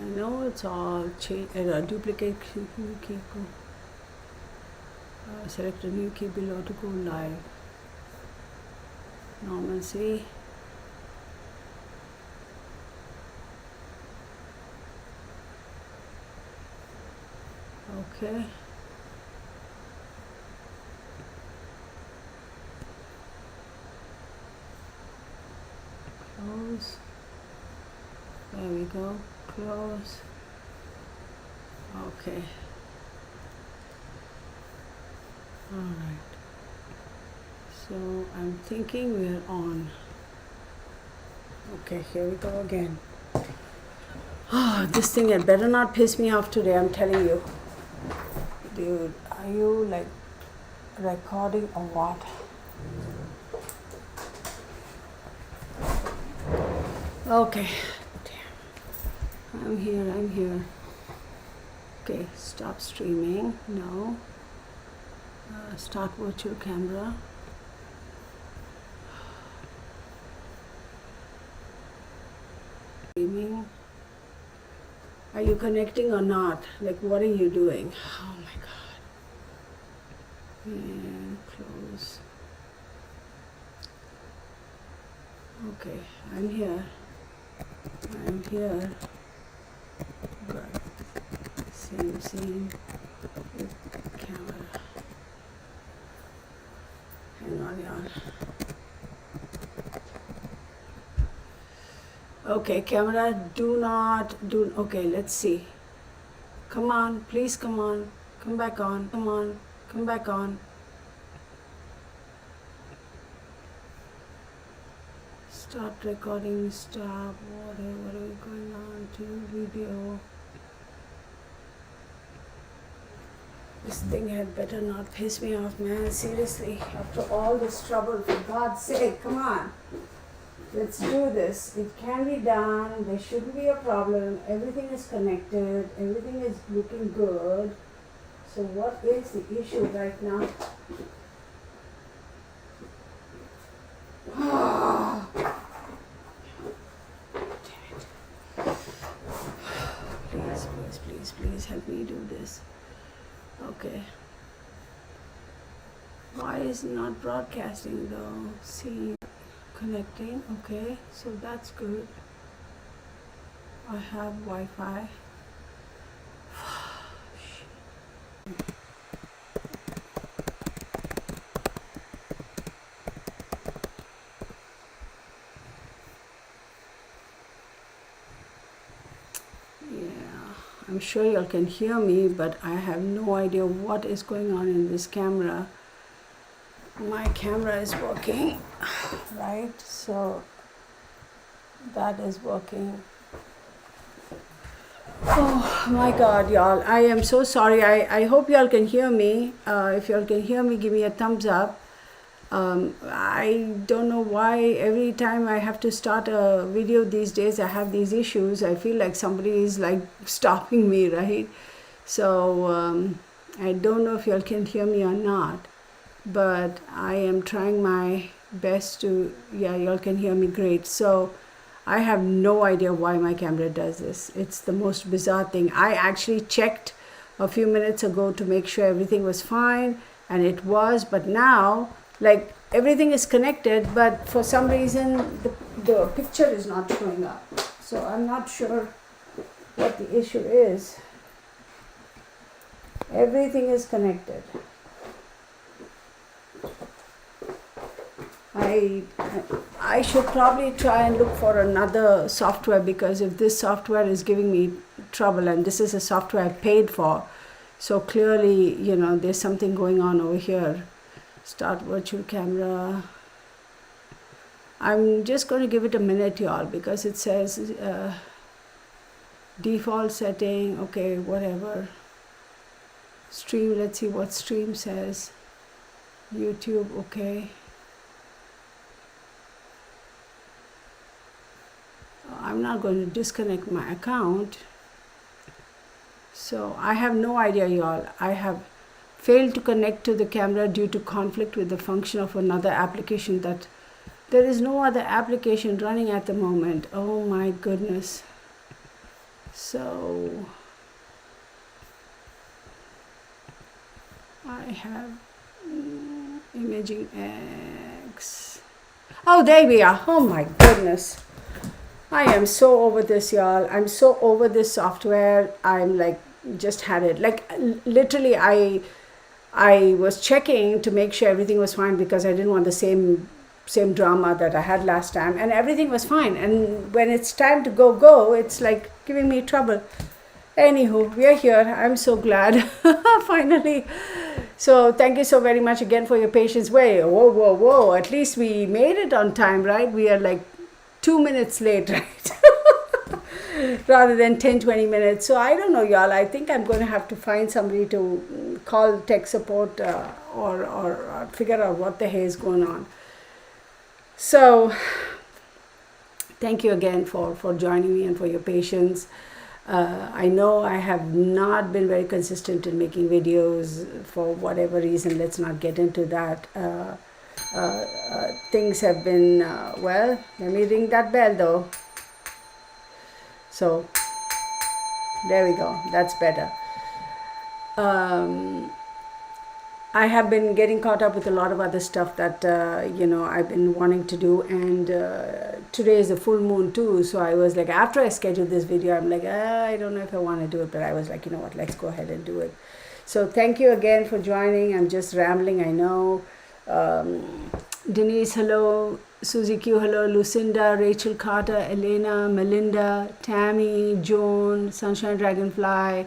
know it's all duplicate new key. Select a new key below to go live. Normalcy. Okay. Close. There we go. Close. Okay. All right. So I'm thinking we're on. Okay, here we go again. Oh, this thing had better not piss me off today, I'm telling you. Dude, are you like recording or what? Okay. Damn. I'm here. Okay, stop streaming. No. Start virtual camera. Streaming. Are you connecting or not? Like, what are you doing? Oh my god. And close. Okay, I'm here. Good. Same with camera. Hang on, y'all. Okay, camera, okay, let's see. Come on, please come on. Come back on, come back on. Start recording, stop, whatever is going on to video. This thing had better not piss me off, man. Seriously, after all this trouble, for God's sake, come on. Let's do this. It can be done. There shouldn't be a problem. Everything is connected. Everything is looking good. So what is the issue right now? Please help me do this. Okay. Why is it not broadcasting though? See, connecting. Okay, so that's good. I have Wi-Fi. I'm sure you all can hear me, but I have no idea what is going on in this camera. My camera is working, right? So that is working. Oh my God, y'all. I am so sorry. I hope y'all can hear me. If y'all can hear me, give me a thumbs up. I don't know why every time I have to start a video these days I have these issues. I feel like somebody is like stopping me, right? So I don't know if y'all can hear me or not, but I am trying my best to, yeah, y'all can hear me great. So I have no idea why my camera does this. It's the most bizarre thing. I actually checked a few minutes ago to make sure everything was fine, and it was, but now like everything is connected, but for some reason the picture is not showing up. So I'm not sure what the issue is. Everything is connected. I should probably try and look for another software, because if this software is giving me trouble, and this is a software I paid for, so clearly, you know, there's something going on over here. Start virtual camera. I'm just going to give it a minute, y'all, because it says default setting. Okay, whatever. Stream, let's see what stream says. YouTube, okay. I'm not going to disconnect my account. So I have no idea, y'all. I have failed to connect to the camera due to conflict with the function of another application. That there is no other application running at the moment. Oh my goodness. So I have imaging X. Oh, there we are. Oh my goodness. I am so over this, y'all. I'm so over this software. I'm like, just had it. Like, literally, I was checking to make sure everything was fine because I didn't want the same drama that I had last time, and everything was fine. And when it's time to go, it's like giving me trouble. Anywho, we are here. I'm so glad. Finally. So thank you so very much again for your patience. Wait, whoa. At least we made it on time, right? We are like 2 minutes late, right? Rather than 10-20 minutes. So I don't know, y'all. I think I'm going to have to find somebody to call tech support or figure out what the hell is going on. So thank you again for joining me and for your patience. I know I have not been very consistent in making videos for whatever reason. Let's not get into that. Things have been, well, let me ring that bell though. So there we go. That's better. I have been getting caught up with a lot of other stuff that, I've been wanting to do. And today is a full moon too. So I was like, after I scheduled this video, I'm like, I don't know if I want to do it. But I was like, you know what, let's go ahead and do it. So thank you again for joining. I'm just rambling, I know. Denise, hello. Susie Q, hello. Lucinda, Rachel Carter, Elena, Melinda, Tammy, Joan, Sunshine Dragonfly,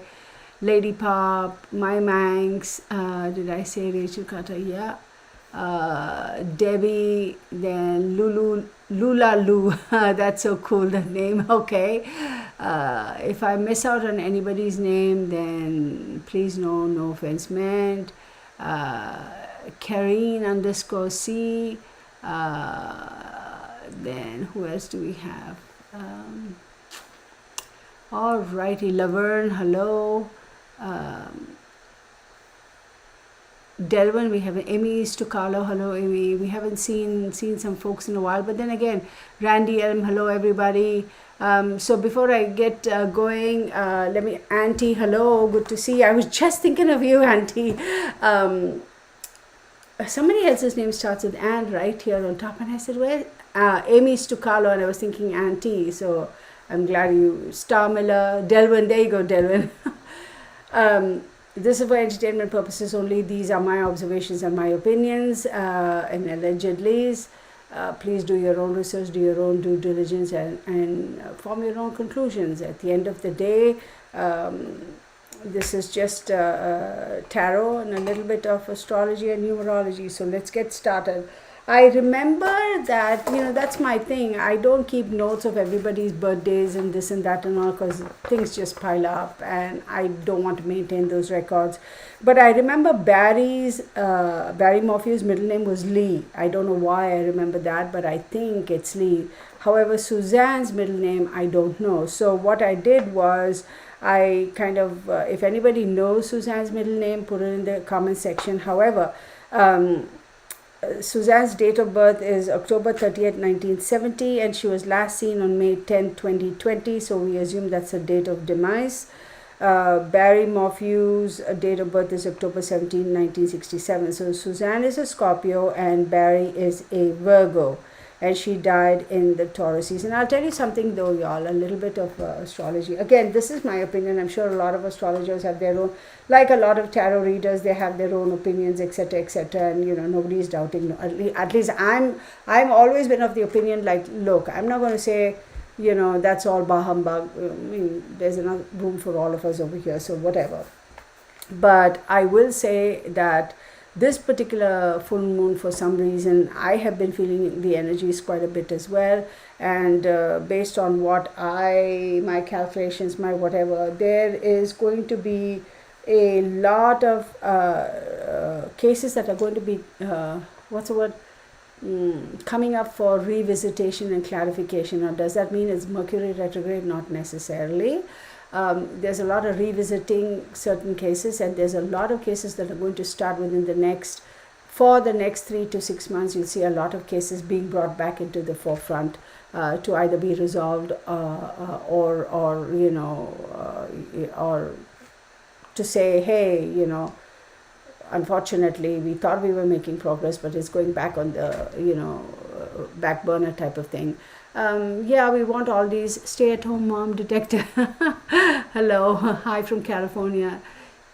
Lady Pop, My Manx, did I say Rachel Carter? Yeah. Debbie, then Lula Lou. That's so cool, that name. Okay. If I miss out on anybody's name, then please no offense meant. Karine _C. Then who else do we have? Alrighty, Laverne, hello. Delvin, we have Amy Stucalo, hello Amy. We haven't seen some folks in a while, but then again, Randy Elm, hello everybody. So before I get going, let me, Auntie, hello, good to see you. I was just thinking of you, Auntie. Somebody else's name starts with and right here on top, and I said, well, Amy Stucalo, and I was thinking Auntie, so I'm glad you, Star Miller, Delvin, there you go, Delvin. This is for entertainment purposes only. These are my observations and my opinions, and allegedly. Please do your own research, do your own due diligence, and form your own conclusions. At the end of the day, this is just tarot and a little bit of astrology and numerology. So let's get started. I remember that, that's my thing. I don't keep notes of everybody's birthdays and this and that and all, because things just pile up and I don't want to maintain those records. But I remember Barry Morphew's middle name was Lee. I don't know why I remember that, but I think it's Lee. However, Suzanne's middle name, I don't know. So what I did was, I kind of, if anybody knows Suzanne's middle name, put it in the comment section. However, Suzanne's date of birth is October 30th, 1970, and she was last seen on May 10, 2020, so we assume that's her date of demise. Barry Morphew's date of birth is October 17, 1967. So Suzanne is a Scorpio and Barry is a Virgo, and she died in the Taurus season. I'll tell you something though, y'all, a little bit of astrology. Again, this is my opinion. I'm sure a lot of astrologers have their own, like a lot of tarot readers, they have their own opinions, etc., and nobody's doubting. At least I'm always been of the opinion, like, look, I'm not going to say, that's all bah humbug. I mean, there's enough room for all of us over here, so whatever. But I will say that this particular full moon, for some reason, I have been feeling the energies quite a bit as well. And based on what my calculations, my whatever, there is going to be a lot of cases that are going to be, coming up for revisitation and clarification. Now, does that mean it's Mercury retrograde? Not necessarily. There's a lot of revisiting certain cases, and there's a lot of cases that are going to start within the next for the next 3 to 6 months, you'll see a lot of cases being brought back into the forefront to either be resolved or to say, hey, unfortunately, we thought we were making progress, but it's going back on the, back burner type of thing. We want all these stay-at-home mom detective. Hello, hi from California.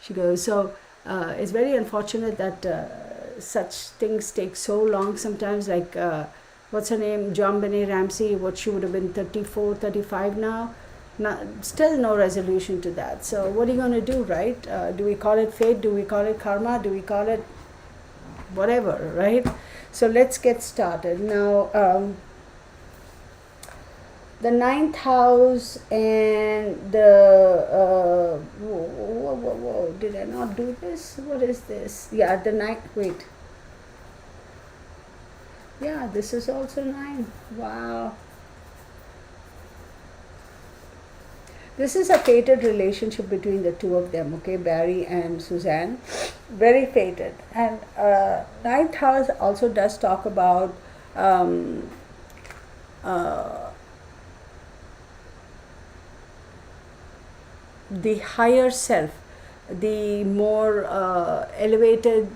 She goes, so it's very unfortunate that such things take so long sometimes, like, what's her name, John Benet Ramsey, what she would have been 34, 35 now. Still no resolution to that. So what are you going to do, right? Do we call it fate? Do we call it karma? Do we call it whatever, right? So let's get started. Now, the 9th house and the, whoa, did I not do this? What is this? Yeah, the 9th, wait. Yeah, this is also 9. Wow. This is a fated relationship between the two of them, okay, Barry and Suzanne. Very fated. And 9th house also does talk about the higher self, the more elevated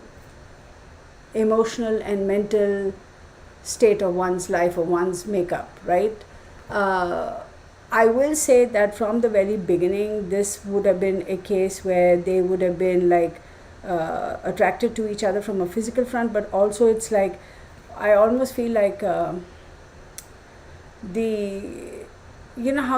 emotional and mental state of one's life or one's makeup, right? I will say that from the very beginning, this would have been a case where they would have been like attracted to each other from a physical front, but also it's like, I almost feel like how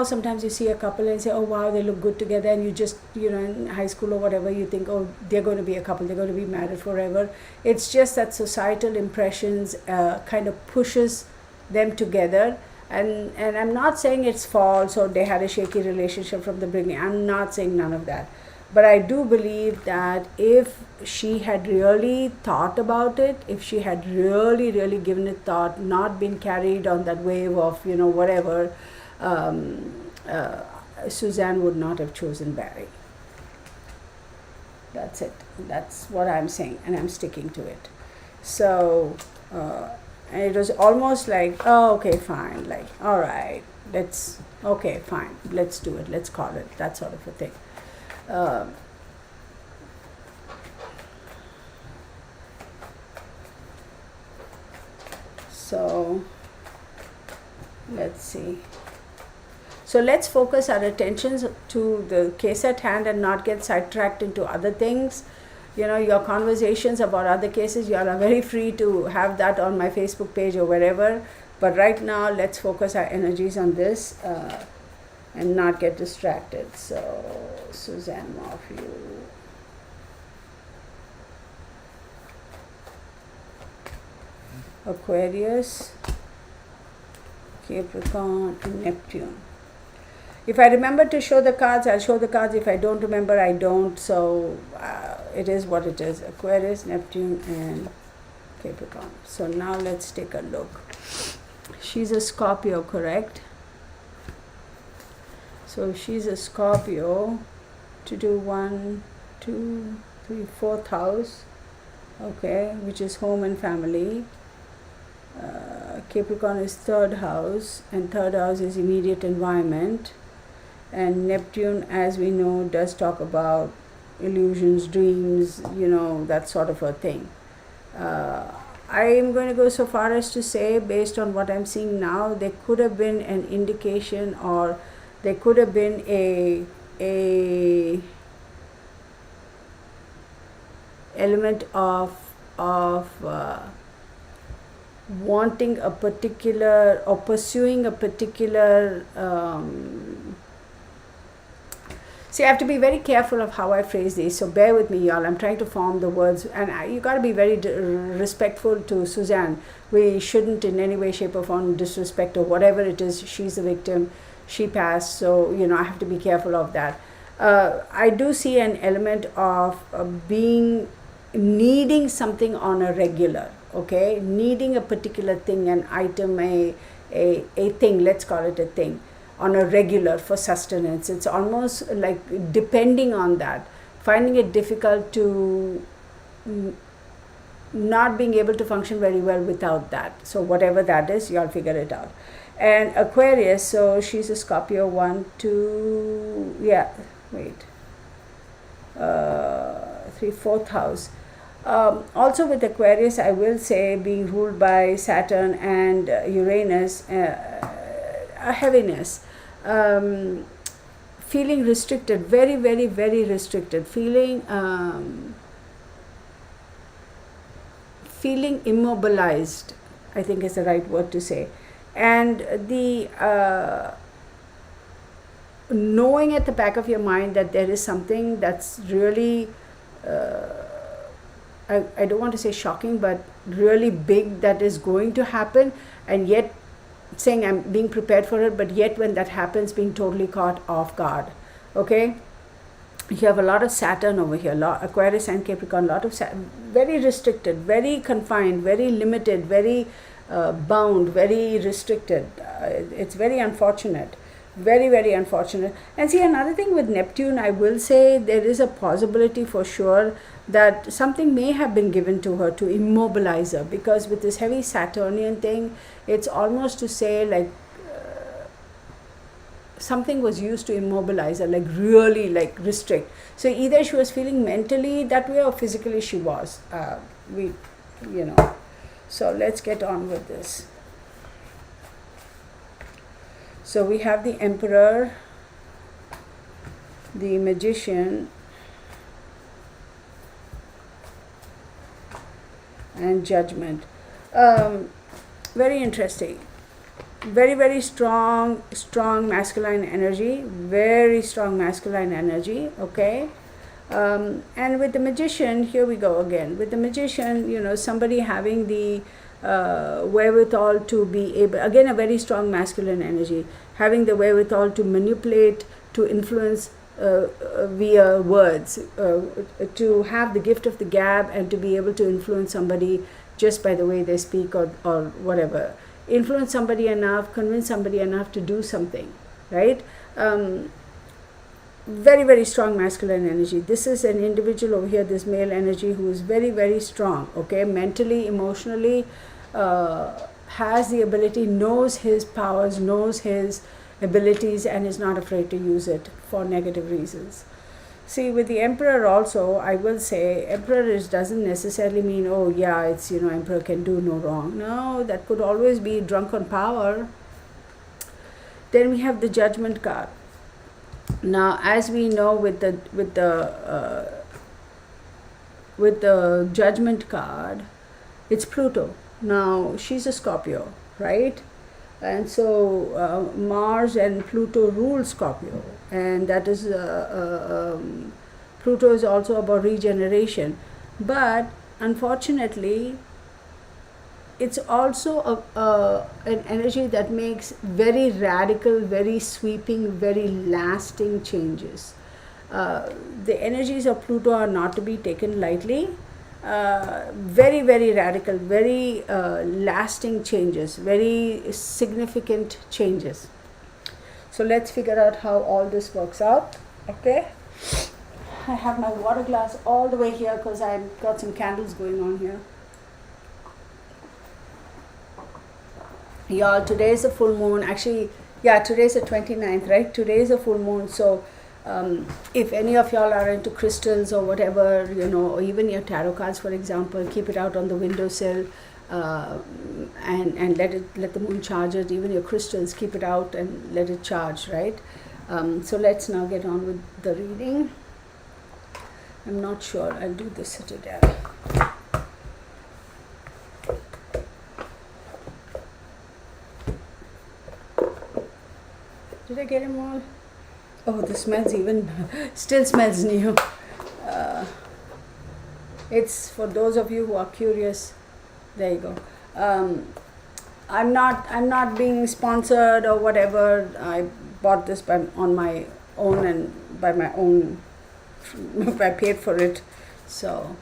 sometimes you see a couple and say, oh wow, they look good together, and you just, in high school or whatever, you think, oh, they're going to be a couple, they're going to be married forever. It's just that societal impressions kind of pushes them together. And I'm not saying it's false or they had a shaky relationship from the beginning. I'm not saying none of that. But I do believe that if she had really thought about it, if she had really, really given it thought, not been carried on that wave of, whatever, Suzanne would not have chosen Barry. That's it. That's what I'm saying, and I'm sticking to it. So, and it was almost like, oh, okay, fine, like, all right, okay, fine, let's do it, let's call it, that sort of a thing. So, let's see. So let's focus our attentions to the case at hand and not get sidetracked into other things. Your conversations about other cases, you are very free to have that on my Facebook page or wherever. But right now, let's focus our energies on this and not get distracted. So, Suzanne Morphew. Aquarius, Capricorn, and Neptune. If I remember to show the cards, I'll show the cards. If I don't remember, I don't. So it is what it is. Aquarius, Neptune, and Capricorn. So now let's take a look. She's a Scorpio, correct? So she's a Scorpio to do 1, 2, 3, 4th house. Okay, which is home and family. Capricorn is 3rd house, and 3rd house is immediate environment. And Neptune, as we know, does talk about illusions, dreams, that sort of a thing. I am going to go so far as to say, based on what I'm seeing now, there could have been an indication, or there could have been a element of wanting a particular or pursuing a particular see, I have to be very careful of how I phrase these, so bear with me, y'all. I'm trying to form the words, and you got to be very respectful to Suzanne. We shouldn't in any way, shape or form disrespect or whatever it is. She's the victim, she passed, so I have to be careful of that. I do see an element of needing something on a regular, okay, needing a particular thing, an item, a thing, let's call it a thing, on a regular for sustenance. It's almost like depending on that, finding it difficult to not being able to function very well without that. So whatever that is, y'all figure it out. And Aquarius, so she's a Scorpio, 1, 2, yeah, wait, 3, 4th house. Also with Aquarius, I will say, being ruled by Saturn and Uranus, a heaviness, feeling restricted, very, very, very restricted, feeling immobilized, I think is the right word to say. And the knowing at the back of your mind that there is something that's really, I don't want to say shocking, but really big that is going to happen, and yet saying I'm being prepared for it, but yet when that happens, being totally caught off guard. Okay? You have a lot of Saturn over here, Aquarius and Capricorn, lot of very restricted, very confined, very limited, very bound, very restricted. It's very unfortunate, very, very unfortunate. And see, another thing with Neptune, I will say there is a possibility for sure that something may have been given to her to immobilize her, because with this heavy Saturnian thing, it's almost to say like something was used to immobilize her, like really like restrict. So either she was feeling mentally that way or physically she was. So let's get on with this. So we have the Emperor, the Magician, and Judgment. Very interesting. Very, very strong masculine energy, very strong masculine energy, okay? And with the Magician, here we go again. With the Magician, somebody having the wherewithal to be able, again, a very strong masculine energy, having the wherewithal to manipulate, to influence via words, to have the gift of the gab and to be able to influence somebody just by the way they speak or whatever. Influence somebody enough, convince somebody enough to do something, right? Very, very strong masculine energy. This is an individual over here, this male energy, who is very, very strong, okay? Mentally, emotionally, has the ability, knows his powers, knows his abilities, and is not afraid to use it for negative reasons. See, with the Emperor also, I will say, Emperor doesn't necessarily mean, oh yeah, it's, Emperor can do no wrong. No, that could always be drunk on power. Then we have the Judgment card. Now, as we know, with the Judgment card, it's Pluto. Now, she's a Scorpio, right? And so Mars and Pluto rule Scorpio, and that is Pluto is also about regeneration, but unfortunately it's also an energy that makes very radical, very sweeping, very lasting changes. The energies of Pluto are not to be taken lightly. Very, very radical, very lasting changes, very significant changes. So let's figure out how all this works out. Okay, I have my water glass all the way here because I've got some candles going on here. Y'all, today is a full moon. Actually, yeah, today's the 29th, right? Today is a full moon. So if any of y'all are into crystals or whatever, or even your tarot cards, for example, keep it out on the windowsill and let the moon charge it. Even your crystals, keep it out and let it charge, right? So let's now get on with the reading. I'm not sure. I'll do the citadel. Did I get them all? Oh, this smells still smells new. It's for those of you who are curious. There you go. I'm not being sponsored or whatever. I bought this on my own and by my own. I paid for it. So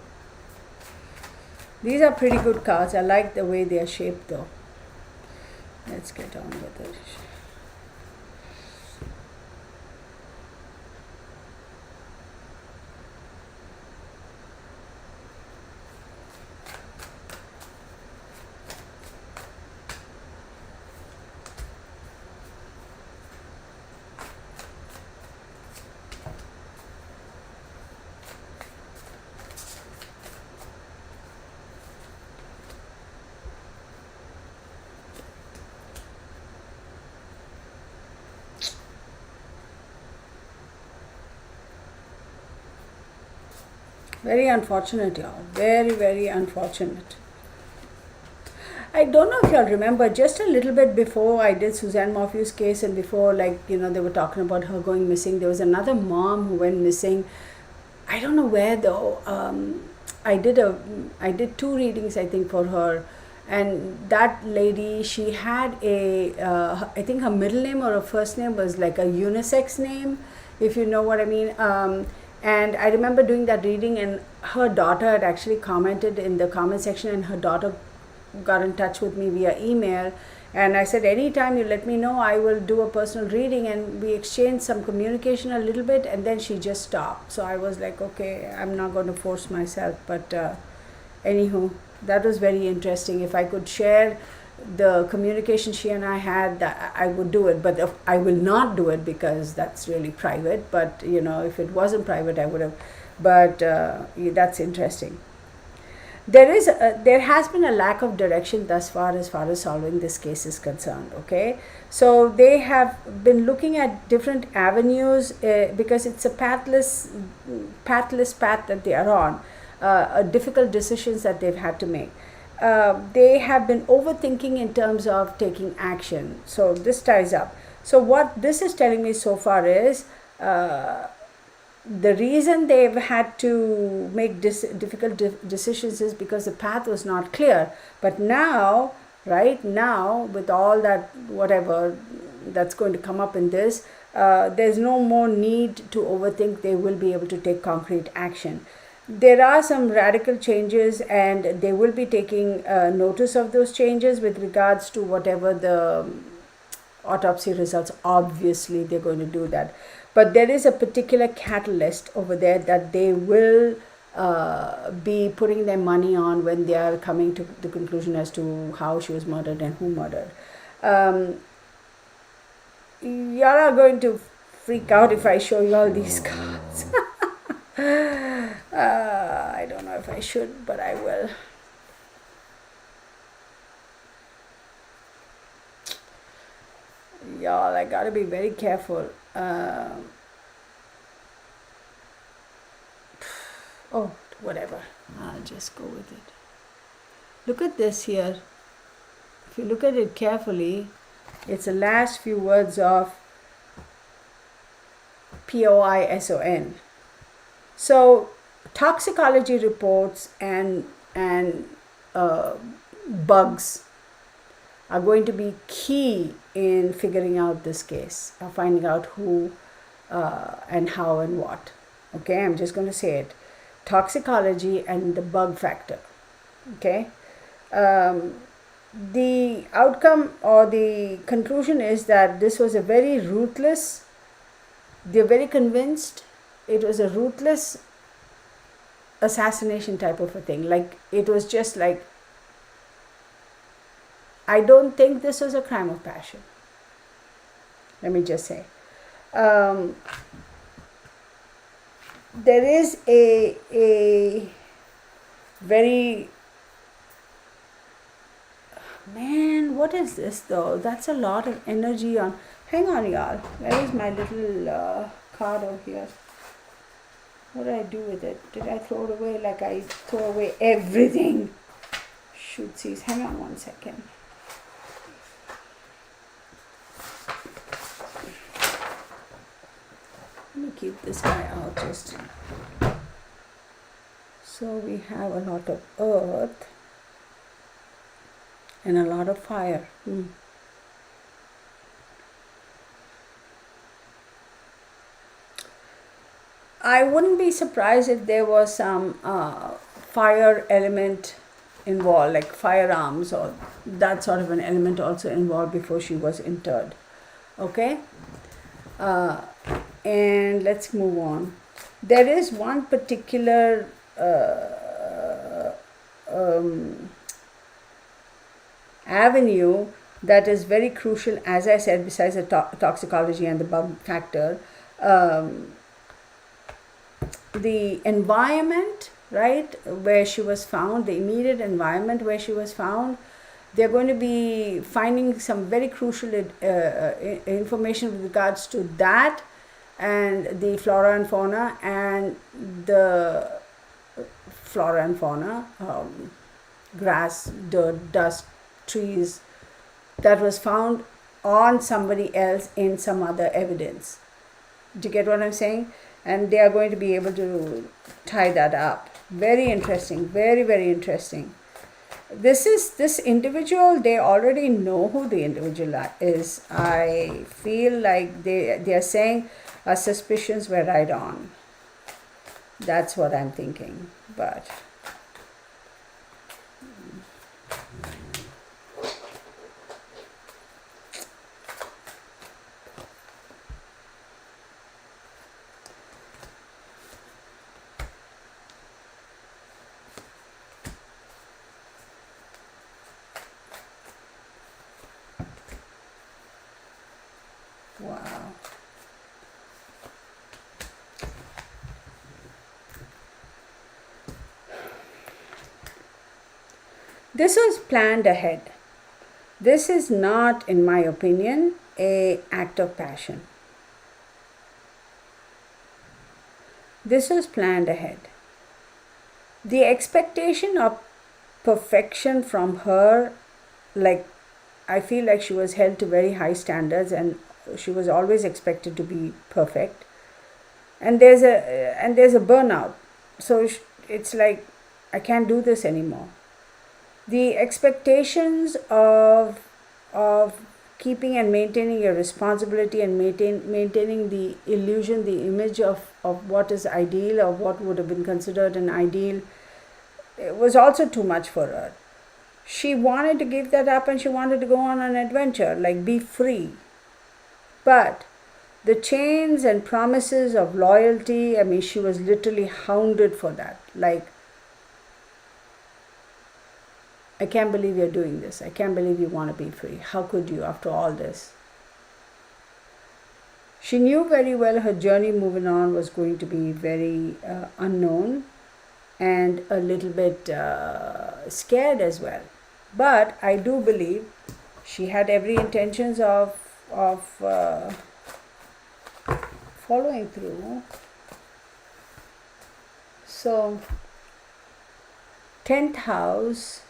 these are pretty good cards. I like the way they are shaped, though. Let's get on with it. Very unfortunate, y'all. Very, very unfortunate. I don't know if y'all remember, just a little bit before I did Suzanne Morphew's case, and before, like, they were talking about her going missing, there was another mom who went missing. I don't know where though. I did two readings, I think, for her, and that lady, she had I think her middle name or her first name was like a unisex name, if you know what I mean. And I remember doing that reading, and her daughter had actually commented in the comment section, and her daughter got in touch with me via email, and I said, anytime you let me know, I will do a personal reading. And we exchanged some communication a little bit, and then she just stopped. So I was like, okay, I'm not going to force myself. But anywho, that was very interesting. If I could share the communication she and I had, that I would do it. But I will not do it because that's really private. But if it wasn't private, I would have. But that's interesting. There has been a lack of direction thus far as solving this case is concerned. Okay, so they have been looking at different avenues, because it's a pathless path that they are on, difficult decisions that they've had to make. They have been overthinking in terms of taking action. So this ties up. So what this is telling me so far is, the reason they've had to make difficult decisions is because the path was not clear. But now, right now, with all that whatever that's going to come up in this, there's no more need to overthink. They will be able to take concrete action. There are some radical changes, and they will be taking notice of those changes with regards to whatever the autopsy results. Obviously, they're going to do that. But there is a particular catalyst over there that they will be putting their money on when they are coming to the conclusion as to how she was murdered and who murdered. Y'all are going to freak out if I show you all these cards. I don't know if I should, but I will. Y'all, I gotta be very careful. Oh, whatever. I'll just go with it. Look at this here. If you look at it carefully, it's the last few words of POISON. So, toxicology reports and bugs are going to be key in figuring out this case, finding out who and how and what. Okay, I'm just going to say it. Toxicology and the bug factor. Okay. The outcome or the conclusion is that this was a very ruthless, they're very convinced it was a ruthless assassination type of a thing. Like, it was just like, I don't think this was a crime of passion. Let me just say. There is a very, man, what is this though? That's a lot of energy on. Hang on, y'all. Where is my little card over here? What did I do with it? Did I throw it away like I throw away everything? Shootsies. Hang on one second. Let me keep this guy out just. So we have a lot of earth and a lot of fire. I wouldn't be surprised if there was some fire element involved, like firearms or that sort of an element also involved before she was interred. Okay? And let's move on. There is one particular avenue that is very crucial, as I said, besides the toxicology and the bug factor. The environment, right, where she was found, the immediate environment where she was found, they're going to be finding some very crucial information with regards to that and the flora and fauna and the flora and fauna, grass, dirt, dust, trees, that was found on somebody else in some other evidence. Do you get what I'm saying? And they are going to be able to tie that up. Very interesting, very, very interesting. This individual, they already know who the individual is. I feel like they are saying our suspicions were right on. That's what I'm thinking. But wow. This was planned ahead. This is not, in my opinion, an act of passion. This was planned ahead. The expectation of perfection from her, like, I feel like she was held to very high standards and she was always expected to be perfect. And there's a burnout. So it's like, I can't do this anymore. The expectations of keeping and maintaining your responsibility and maintaining the illusion, the image of what is ideal or what would have been considered an ideal, it was also too much for her. She wanted to give that up and she wanted to go on an adventure, like be free. But the chains and promises of loyalty, I mean, she was literally hounded for that. Like, I can't believe you're doing this. I can't believe you want to be free. How could you after all this? She knew very well her journey moving on was going to be very unknown and a little bit scared as well. But I do believe she had every intentions of following through. So 10th house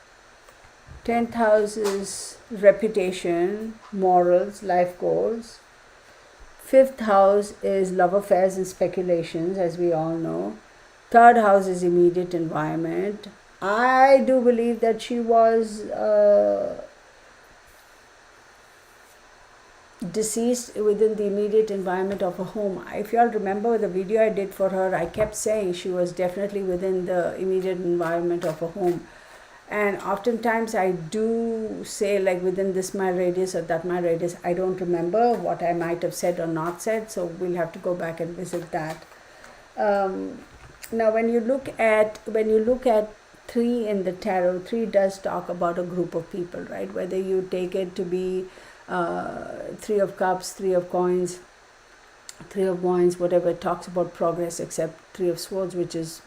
is reputation, morals, life goals. 5th house is love affairs and speculations, as we all know. 3rd house is immediate environment. I do believe that she was deceased within the immediate environment of a home. If you all remember the video I did for her, I kept saying she was definitely within the immediate environment of a home. And oftentimes I do say like within this mile radius or that mile radius. I don't remember what I might have said or not said, so we'll have to go back and visit that. Now when you look at 3 in the tarot, 3 does talk about a group of people, right? Whether you take it to be 3 of cups, 3 of coins, 3 of wands, whatever, it talks about progress, except 3 of swords, which is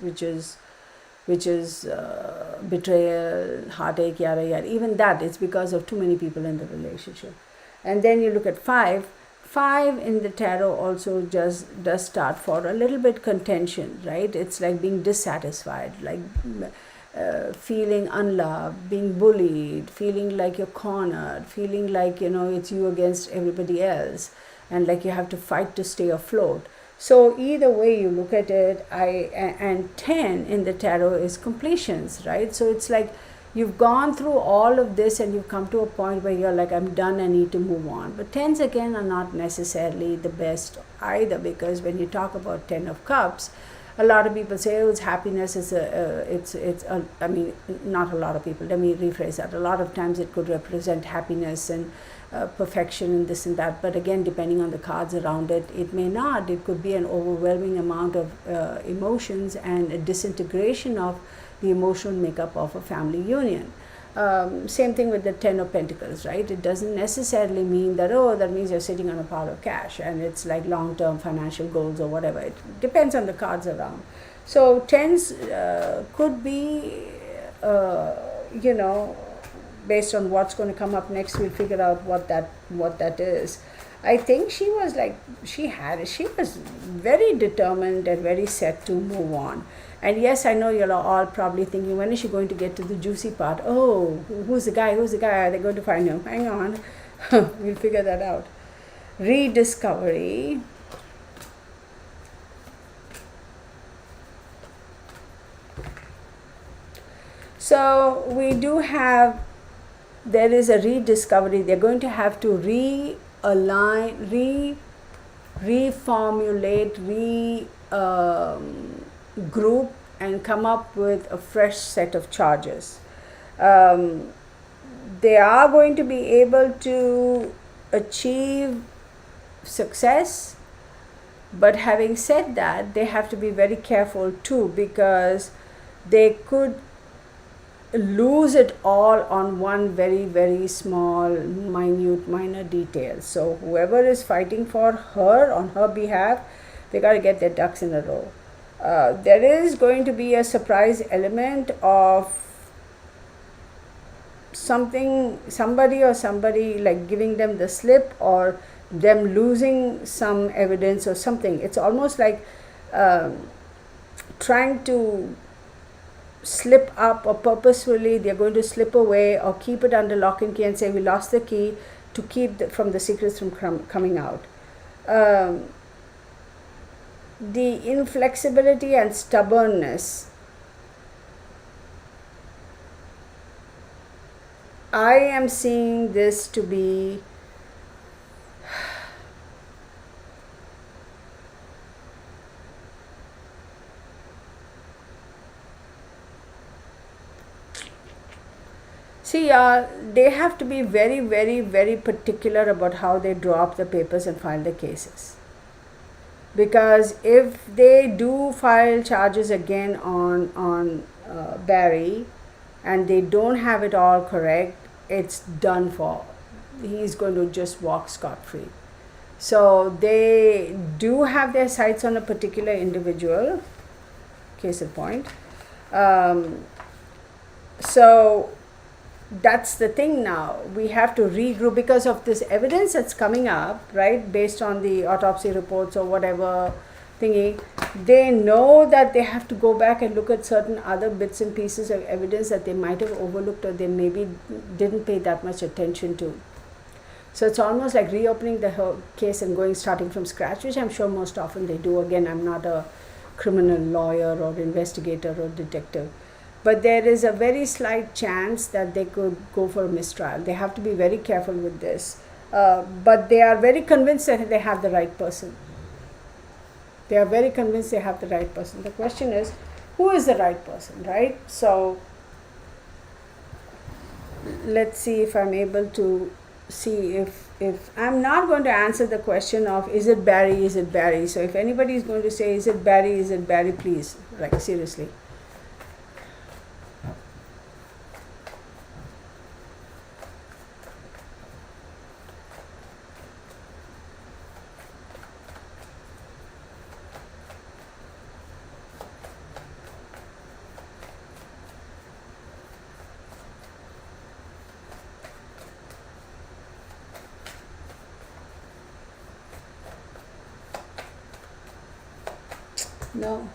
betrayal, heartache, yada yada. Even that, it's because of too many people in the relationship. And then you look at 5 in the tarot also just does start for a little bit contention, right? It's like being dissatisfied, like feeling unloved, being bullied, feeling like you're cornered, feeling like, it's you against everybody else, and like you have to fight to stay afloat. So either way you look at it, and 10 in the tarot is completions, right? So it's like you've gone through all of this and you've come to a point where you're like, I'm done, I need to move on. But 10s again are not necessarily the best either, because when you talk about 10 of cups, a lot of people say, oh, it's happiness, I mean, not a lot of people, let me rephrase that. A lot of times it could represent happiness and perfection and this and that, but again, depending on the cards around it, it may not. It could be an overwhelming amount of emotions and a disintegration of the emotional makeup of a family union. Same thing with the 10 of Pentacles, right? It doesn't necessarily mean that, that means you're sitting on a pile of cash and it's like long-term financial goals or whatever. It depends on the cards around. So 10s could be, based on what's going to come up next, we'll figure out what that is. I think she was like, she was very determined and very set to move on. And yes, I know you're all probably thinking, when is she going to get to the juicy part? Oh, who's the guy? Who's the guy? Are they going to find him? Hang on. We'll figure that out. Rediscovery. So we do have, there is a rediscovery. They're going to have to realign, reformulate, group and come up with a fresh set of charges. They are going to be able to achieve success, but having said that, they have to be very careful too, because they could lose it all on one very, very small, minor detail. So whoever is fighting for her on her behalf, they got to get their ducks in a row. There is going to be a surprise element of somebody like giving them the slip, or them losing some evidence or something. It's almost like trying to slip up, or purposefully they're going to slip away or keep it under lock and key and say we lost the key to keep from the secrets from coming out. The inflexibility and stubbornness, I am seeing this to be see, they have to be very, very, very particular about how they draw up the papers and file the cases. Because if they do file charges again on Barry, and they don't have it all correct, it's done for. He's going to just walk scot-free. So they do have their sights on a particular individual, case in point. So that's the thing now. We have to regroup because of this evidence that's coming up, right? Based on the autopsy reports or whatever thingy. They know that they have to go back and look at certain other bits and pieces of evidence that they might have overlooked, or they maybe didn't pay that much attention to. So it's almost like reopening the whole case and starting from scratch, which I'm sure most often they do. Again, I'm not a criminal lawyer or investigator or detective. But there is a very slight chance that they could go for a mistrial. They have to be very careful with this. But they are very convinced that they have the right person. They are very convinced they have the right person. The question is, who is the right person, right? So let's see if I'm able to see if I'm not going to answer the question of is it Barry, so if anybody is going to say is it Barry, please, like seriously. No.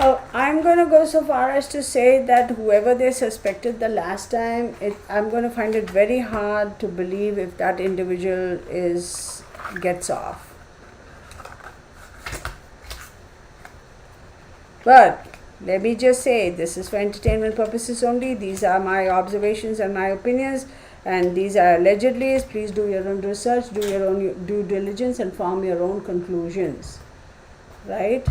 I'm going to go so far as to say that whoever they suspected the last time, I'm going to find it very hard to believe if that individual gets off. But let me just say, this is for entertainment purposes only. These are my observations and my opinions, and these are allegedly. Please do your own research, do your own due diligence, and form your own conclusions. Right?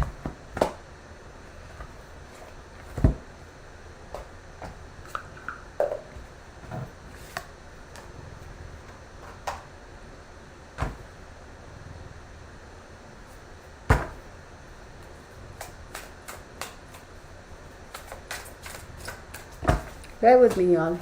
Bear with me, y'all.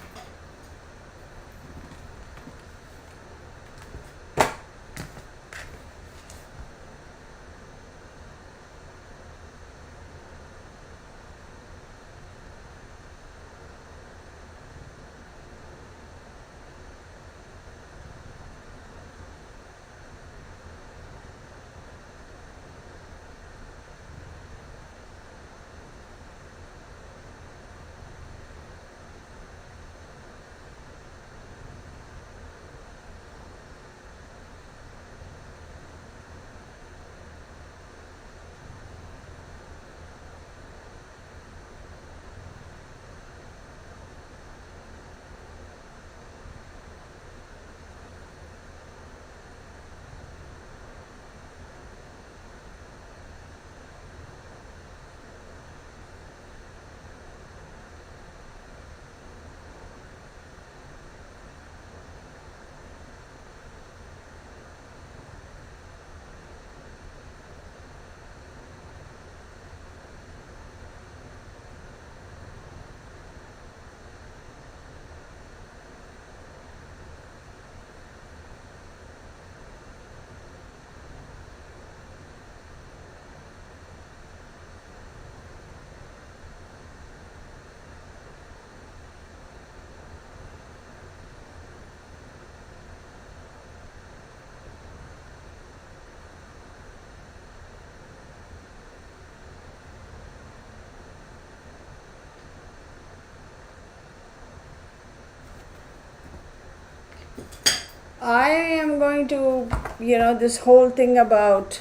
I am going to, this whole thing about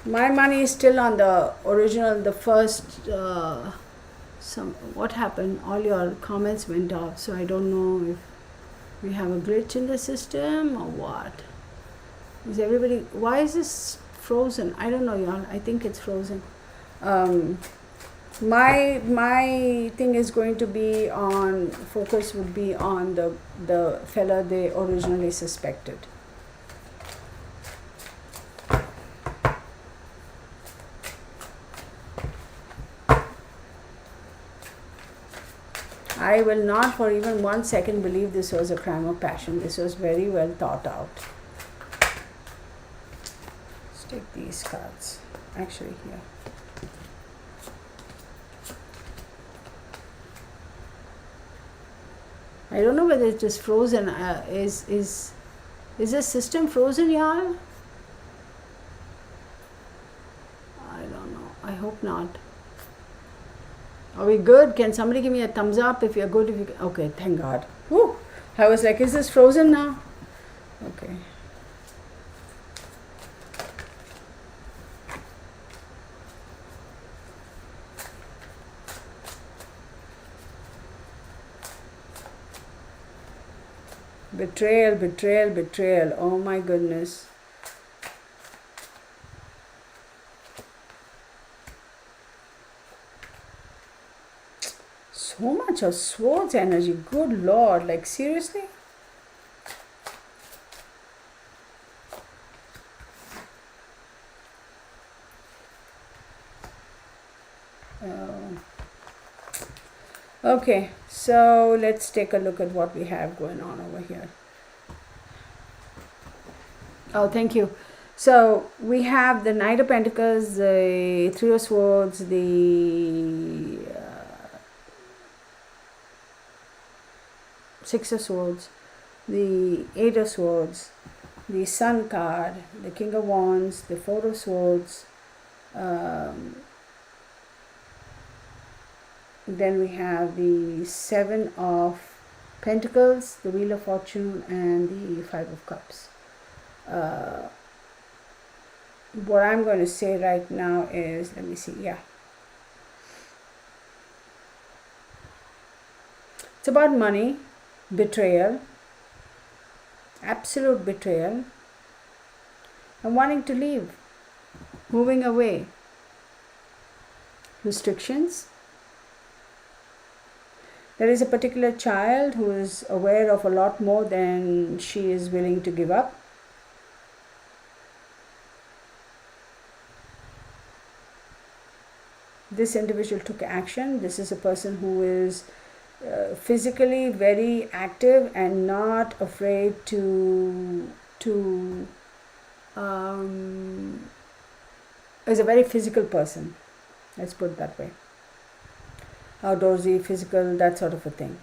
my money is still on the original, the first, what happened? All your comments went off, so I don't know if we have a glitch in the system or what. Why is this frozen? I don't know, y'all. I think it's frozen. My thing is going to be on, focus would be on the fella they originally suspected. I will not for even 1 second believe this was a crime of passion. This was very well thought out. Let's take these cards. Actually, here. I don't know whether it is frozen. Is the system frozen, y'all? I don't know. I hope not. Are we good? Can somebody give me a thumbs up if you're good? Okay, thank God. Whew. I was like, is this frozen now? Okay. Betrayal, betrayal, betrayal. Oh my goodness. So much of swords energy. Good Lord. Like, seriously? Okay, so let's take a look at what we have going on over here. Oh, thank you. So we have the Knight of Pentacles, the Three of Swords, the Six of Swords, the Eight of Swords, the Sun card, the King of Wands, the Four of Swords, Then we have the Seven of Pentacles, the Wheel of Fortune, and the Five of Cups. What I'm going to say right now is, let me see, yeah. It's about money, betrayal, absolute betrayal, and wanting to leave, moving away, restrictions. There is a particular child who is aware of a lot more than she is willing to give up. This individual took action. This is a person who is physically very active and not afraid to is a very physical person. Let's put it that way. Outdoorsy, physical, that sort of a thing.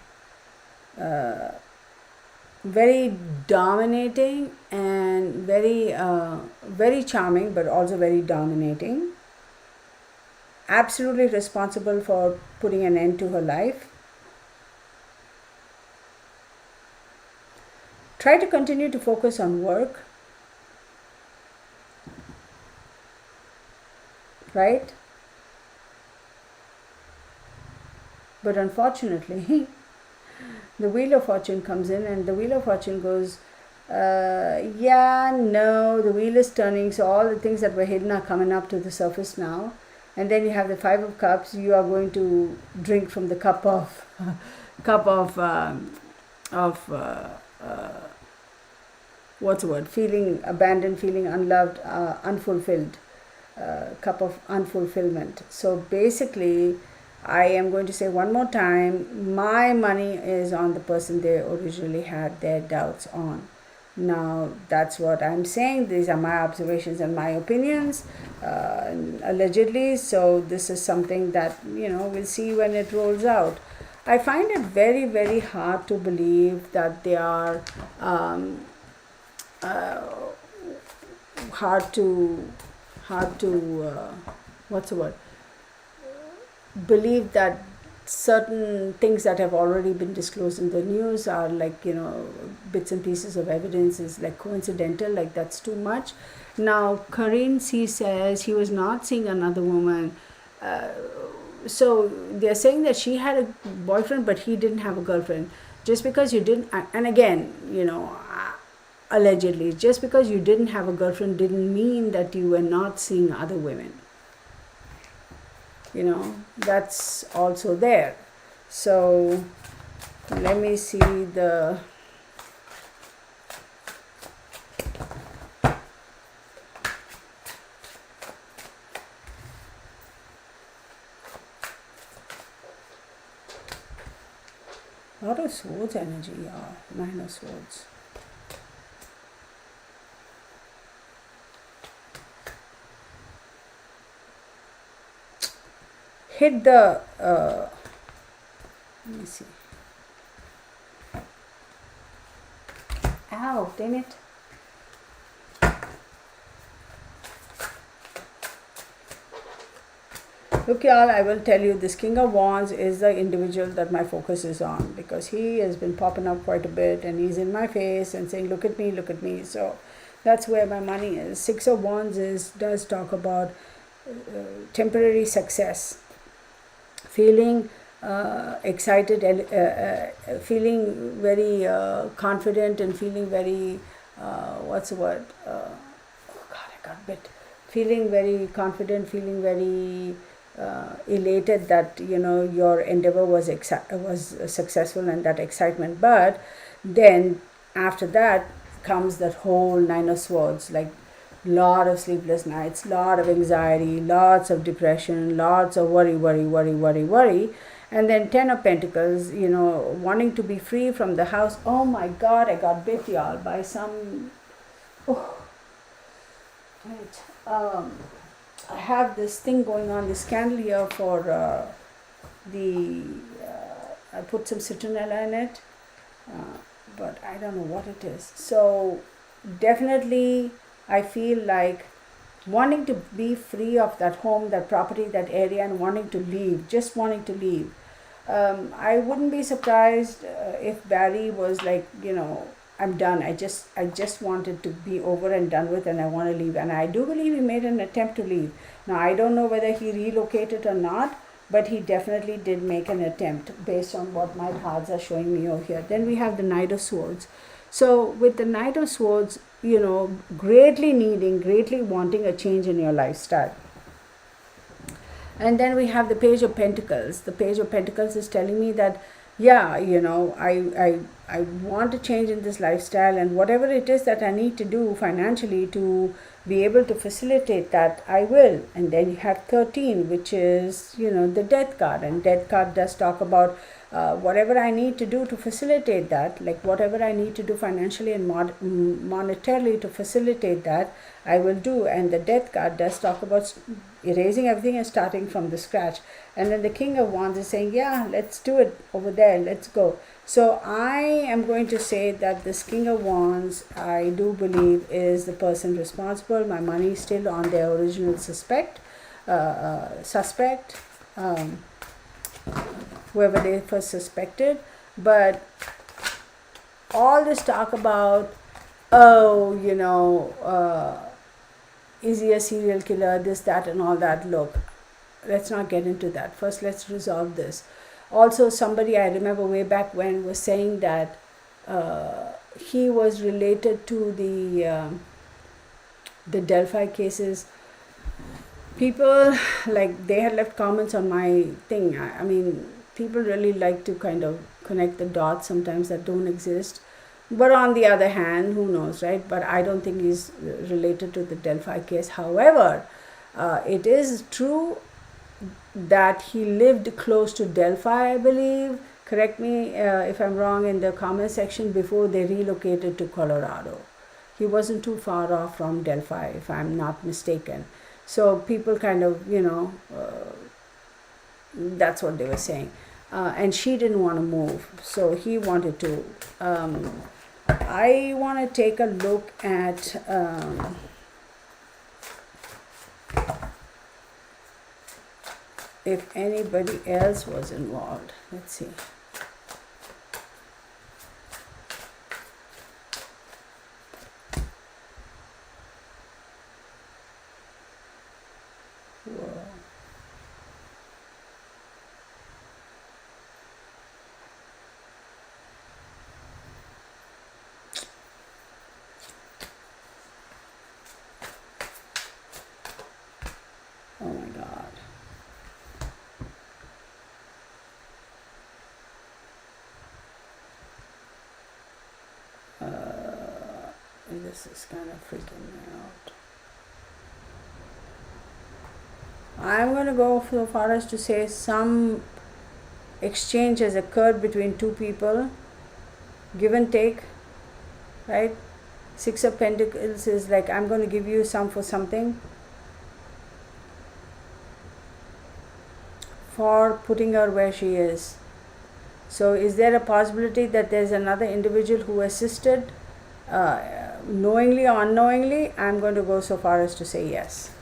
Very dominating and very charming, but also very dominating. Absolutely responsible for putting an end to her life. Try to continue to focus on work, right? But unfortunately, the Wheel of Fortune comes in, and the Wheel of Fortune goes, yeah, no, the wheel is turning, so all the things that were hidden are coming up to the surface now. And then you have the Five of Cups. You are going to drink from the cup of what's the word? Feeling abandoned, feeling unloved, unfulfilled. Cup of unfulfillment. So basically, I am going to say one more time, my money is on the person they originally had their doubts on. Now, that's what I'm saying. These are my observations and my opinions, allegedly. So this is something that, we'll see when it rolls out. I find it very, very hard to believe that they are hard to what's the word? Believe that certain things that have already been disclosed in the news are like, bits and pieces of evidence is like coincidental, like that's too much. Now, Karin C says he was not seeing another woman. So they're saying that she had a boyfriend, but he didn't have a girlfriend. Just because you didn't, and again, allegedly, just because you didn't have a girlfriend didn't mean that you were not seeing other women. That's also there. So let me see the lot of swords energy, yeah. 9 of Swords. Hit the let me see. Ow, damn it. Look, y'all, I will tell you, this King of Wands is the individual that my focus is on, because he has been popping up quite a bit and he's in my face and saying, look at me, look at me. So that's where my money is. 6 of Wands does talk about temporary success. Feeling excited, feeling very confident, and feeling very, what's the word? Oh God, I got bit. Feeling very confident, feeling very elated that, your endeavor was successful, and that excitement. But then after that comes that whole 9 of Swords, like lot of sleepless nights, lot of anxiety, lots of depression, lots of worry, and then 10 of Pentacles, wanting to be free from the house. Oh my God, I got bit, y'all, by some, right. I have this thing going on, this candle here for I put some citronella in it, but I don't know what it is. So definitely I feel like wanting to be free of that home, that property, that area, and wanting to leave, just wanting to leave. I wouldn't be surprised if Barry was like, I'm done. I just wanted to be over and done with, and I want to leave. And I do believe he made an attempt to leave. Now I don't know whether he relocated or not, but he definitely did make an attempt based on what my cards are showing me over here. Then we have the Knight of Swords. So with the Knight of Swords, greatly wanting a change in your lifestyle. And then we have the Page of Pentacles. The Page of Pentacles is telling me that, yeah, I want to change in this lifestyle, and whatever it is that I need to do financially to be able to facilitate that, I will. And then you have 13, which is, the Death card. And Death card does talk about whatever I need to do to facilitate that, like whatever I need to do financially and monetarily to facilitate that, I will do. And the Death card does talk about erasing everything and starting from the scratch. And then the King of Wands is saying, yeah, let's do it over there, let's go. So I am going to say that this King of Wands, I do believe, is the person responsible. My money is still on their original suspect, whoever they first suspected. But all this talk about, is he a serial killer, this, that, and all that, look, let's not get into that. First, let's resolve this. Also, somebody I remember way back when was saying that he was related to the Delphi cases. People, like, they had left comments on my thing. I mean, people really like to kind of connect the dots sometimes that don't exist. But on the other hand, who knows, right? But I don't think he's related to the Delphi case. However, it is true that he lived close to Delphi, I believe. Correct me if I'm wrong in the comment section, before they relocated to Colorado. He wasn't too far off from Delphi, if I'm not mistaken. So people kind of, that's what they were saying. And she didn't want to move, so he wanted to. I want to take a look at if anybody else was involved. Let's see. Whoa. Oh my God. This is kind of freaking me out. I'm going to go so far as to say some exchange has occurred between two people, give and take, right? Six of Pentacles is like, I'm going to give you some for something, for putting her where she is. So is there a possibility that there's another individual who assisted, knowingly or unknowingly? I'm going to go so far as to say yes.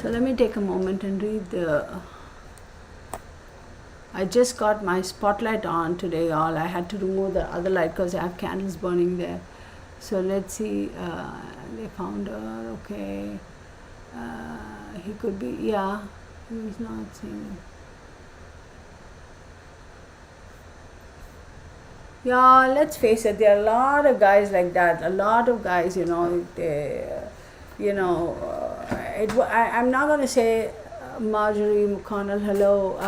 So let me take a moment and read I just got my spotlight on today, all. I had to remove the other light because I have candles burning there. So let's see, they found her, okay. He could be, yeah, he's not seeing. Yeah, let's face it, there are a lot of guys like that. A lot of guys, they, I'm not going to say Marjorie McConnell, hello.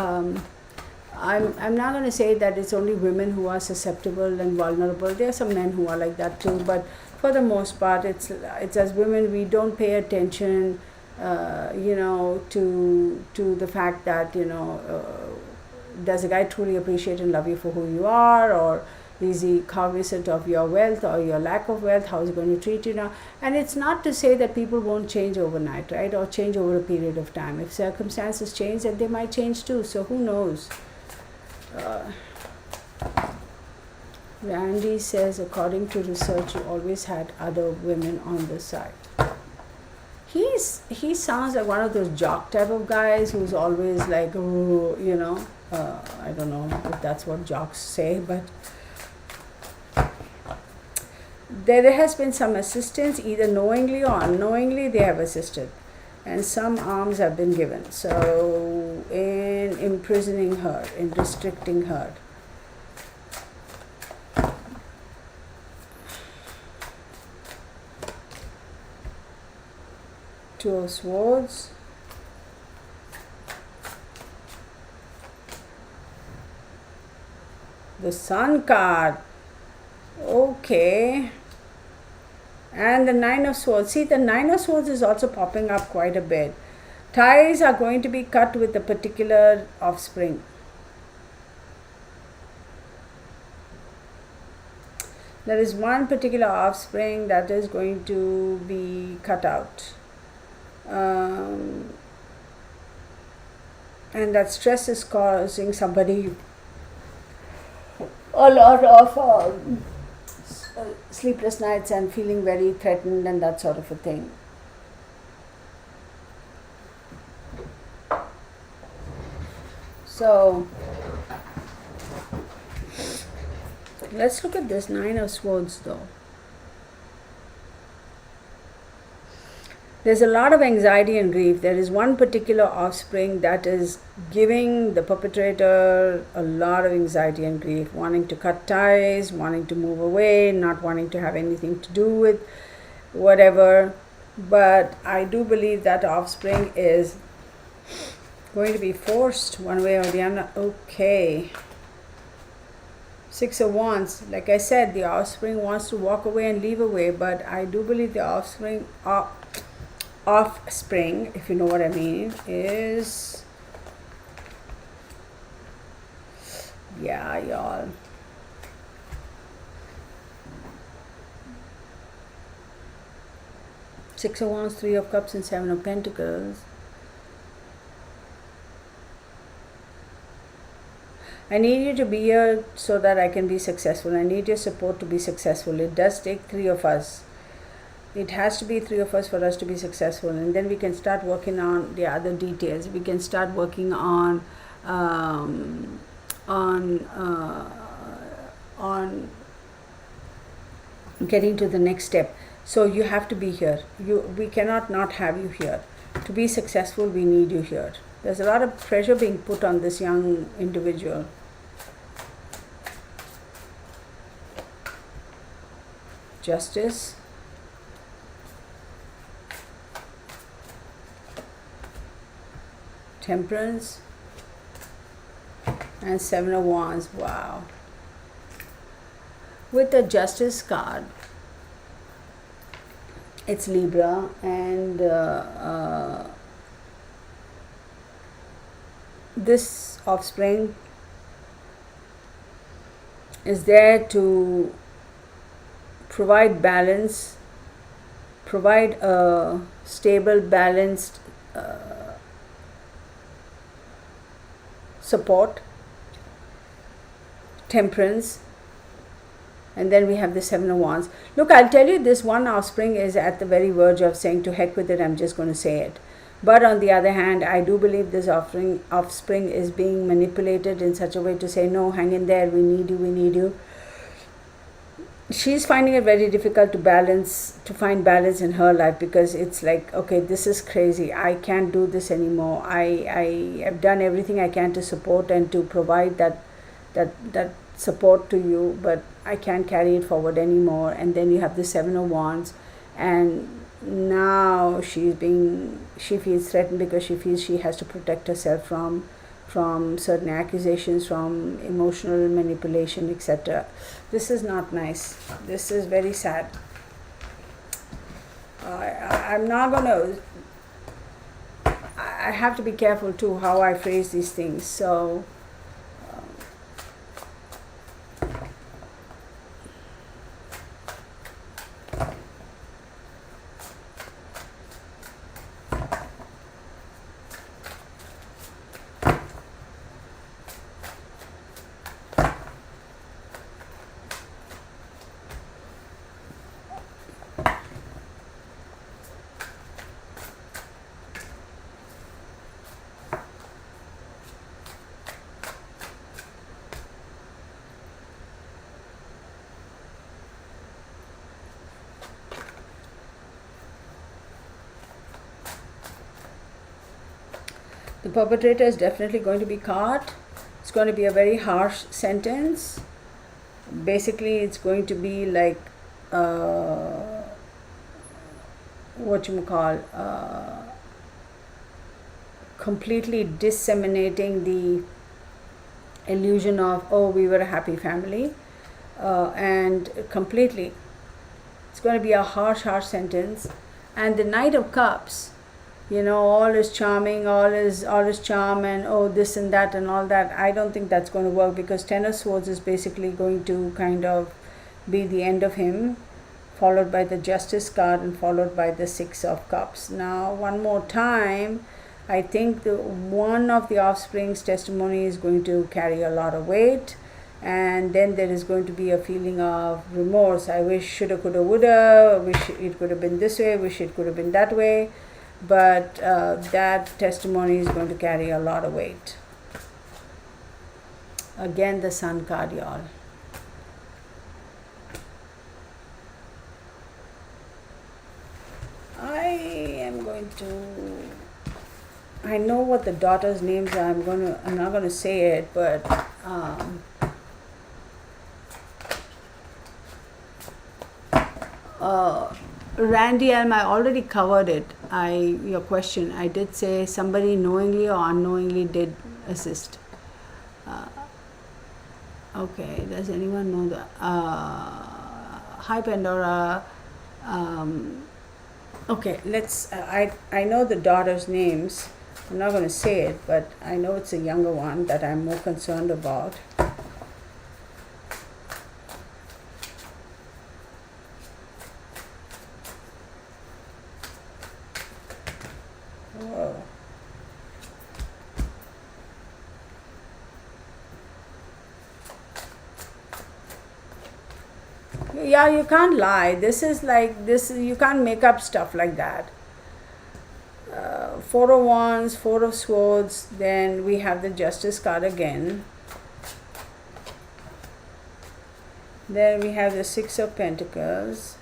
I'm not going to say that it's only women who are susceptible and vulnerable. There are some men who are like that too, but for the most part, it's as women, we don't pay attention, to the fact that, does a guy truly appreciate and love you for who you are, or is he cognizant of your wealth or your lack of wealth? How is he going to treat you now? And it's not to say that people won't change overnight, right, or change over a period of time. If circumstances change, then they might change too, so who knows. Randy says, according to research, you always had other women on the side. He sounds like one of those jock type of guys who's always like, oh, you know, I don't know if that's what jocks say, but there has been some assistance, either knowingly or unknowingly they have assisted, and some arms have been given. So in imprisoning her, in restricting her. Two of Swords, the Sun card, okay, and the Nine of Swords. See, the Nine of Swords is also popping up quite a bit. Ties are going to be cut with a particular offspring. There is one particular offspring that is going to be cut out. And that stress is causing somebody a lot of sleepless nights and feeling very threatened and that sort of a thing. So let's look at this Nine of Swords though. There's a lot of anxiety and grief. There is one particular offspring that is giving the perpetrator a lot of anxiety and grief, wanting to cut ties, wanting to move away, not wanting to have anything to do with whatever. But I do believe that offspring is going to be forced one way or the other. Okay. Six of Wands. Like I said, the offspring wants to walk away and leave away, but I do believe the offspring, if you know what I mean, is, yeah, y'all. Six of Wands, Three of Cups, and Seven of Pentacles. I need you to be here so that I can be successful. I need your support to be successful. It does take three of us. It has to be three of us for us to be successful, and then we can start working on the other details. We can start working on getting to the next step. So you have to be here. We cannot not have you here. To be successful, we need you here. There's a lot of pressure being put on this young individual. Justice. Temperance. And Seven of Wands. Wow. With the Justice card, it's Libra, and this offspring is there to provide balance, provide a stable, balanced support, temperance, and then we have the Seven of Wands. Look, I'll tell you, this one offspring is at the very verge of saying, to heck with it, I'm just going to say it. But on the other hand, I do believe this offspring is being manipulated in such a way to say, no, hang in there, we need you, we need you. She's finding it very difficult to find balance in her life, because it's like, okay, this is crazy. I can't do this anymore. I have done everything I can to support and to provide that support to you, but I can't carry it forward anymore. And then you have the Seven of Wands, and now she feels threatened because she feels she has to protect herself from certain accusations, from emotional manipulation, etc. This is not nice. This is very sad. I'm not going to... I have to be careful too how I phrase these things. So The perpetrator is definitely going to be caught. It's going to be a very harsh sentence. Basically, it's going to be like what you call completely disseminating the illusion of, oh, we were a happy family, and completely it's going to be a harsh sentence. And the Knight of Cups, all is charming, all is charm, and oh, this and that and all that. I don't think that's going to work, because Ten of Swords is basically going to kind of be the end of him, followed by the Justice card and followed by the Six of Cups. Now, one more time, I think one of the Offspring's testimony is going to carry a lot of weight, and then there is going to be a feeling of remorse. I wish, shoulda, coulda, woulda, wish it could have been this way, wish it could have been that way, but that testimony is going to carry a lot of weight. Again, the Sun card, y'all. I know what the daughters' names are. I'm not gonna say it, but Randy Elm, I already covered it. Your question. I did say somebody knowingly or unknowingly did assist. Okay. Does anyone know that? Hi, Pandora. Okay. Let's. I know the daughters' names. I'm not going to say it, but I know it's a younger one that I'm more concerned about. Whoa. Yeah, you can't lie. This is you can't make up stuff like that. Four of Wands, Four of Swords, then we have the Justice card again. Then we have the Six of Pentacles,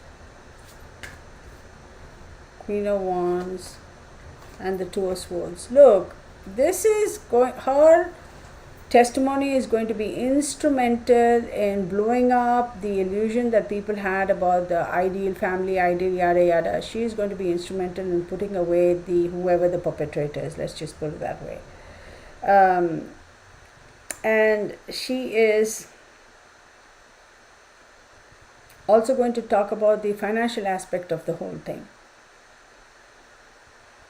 Queen of Wands, and the Two of Swords. Look, this is her testimony is going to be instrumental in blowing up the illusion that people had about the ideal family, ideal yada yada. She is going to be instrumental in putting away whoever the perpetrator is. Let's just put it that way. And she is also going to talk about the financial aspect of the whole thing.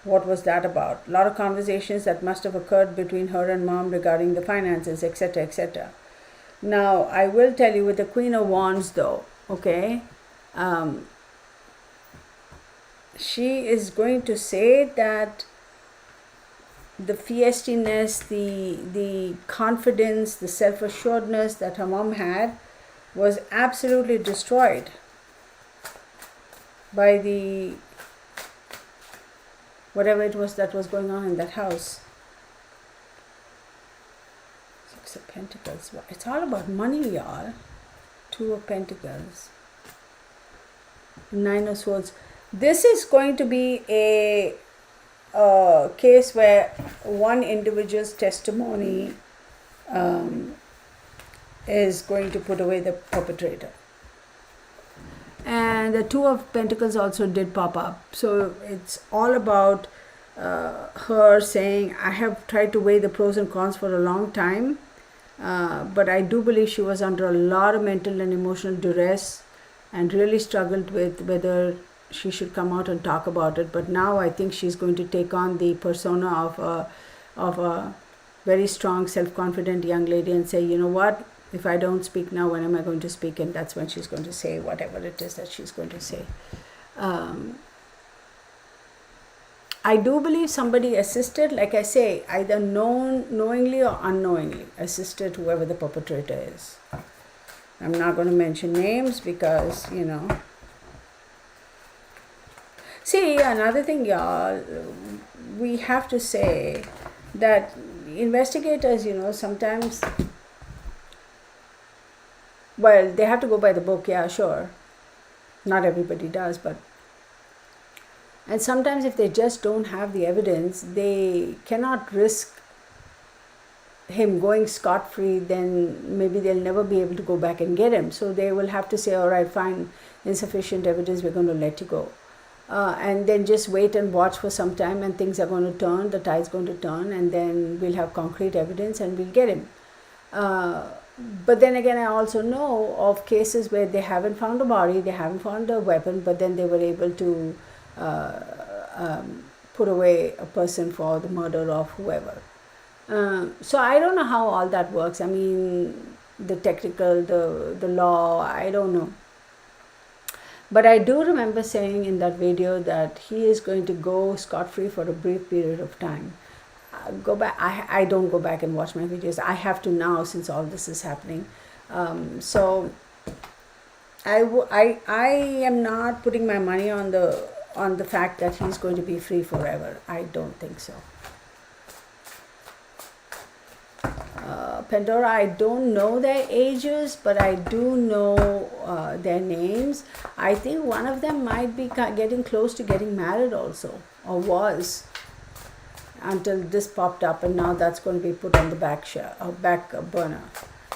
What was that about? A lot of conversations that must have occurred between her and mom regarding the finances, etc., etc. Now, I will tell you with the Queen of Wands, though, okay, she is going to say that the fiestiness, the confidence, the self-assuredness that her mom had was absolutely destroyed by the whatever it was that was going on in that house. Six of Pentacles. It's all about money, y'all. Two of Pentacles. Nine of Swords. This is going to be a case where one individual's testimony is going to put away the perpetrator. And the Two of Pentacles also did pop up. So it's all about her saying, I have tried to weigh the pros and cons for a long time, but I do believe she was under a lot of mental and emotional duress and really struggled with whether she should come out and talk about it. But now I think she's going to take on the persona of a very strong, self-confident young lady and say, you know what? If I don't speak now, when am I going to speak? And that's when she's going to say whatever it is that she's going to say. I do believe somebody assisted, like I say, either knowingly or unknowingly assisted whoever the perpetrator is. I'm not going to mention names because, See, another thing, y'all, we have to say that investigators, sometimes... Well, they have to go by the book, yeah, sure. Not everybody does, but And sometimes if they just don't have the evidence, they cannot risk him going scot-free, then maybe they'll never be able to go back and get him. So they will have to say, all right, fine, insufficient evidence, we're going to let you go. And then just wait and watch for some time, and things are going to turn, the tide's going to turn, and then we'll have concrete evidence and we'll get him. But then again, I also know of cases where they haven't found a body, they haven't found a weapon, but then they were able to put away a person for the murder of whoever. So I don't know how all that works. I mean, the technical, the law, I don't know. But I do remember saying in that video that he is going to go scot-free for a brief period of time. Go back. I don't go back and watch my videos. I have to now, since all this is happening. So I am not putting my money on the fact that he's going to be free forever. I don't think so. Pandora, I don't know their ages, but I do know their names. I think one of them might be getting close to getting married also, or was, until this popped up, and now that's going to be put on the back burner.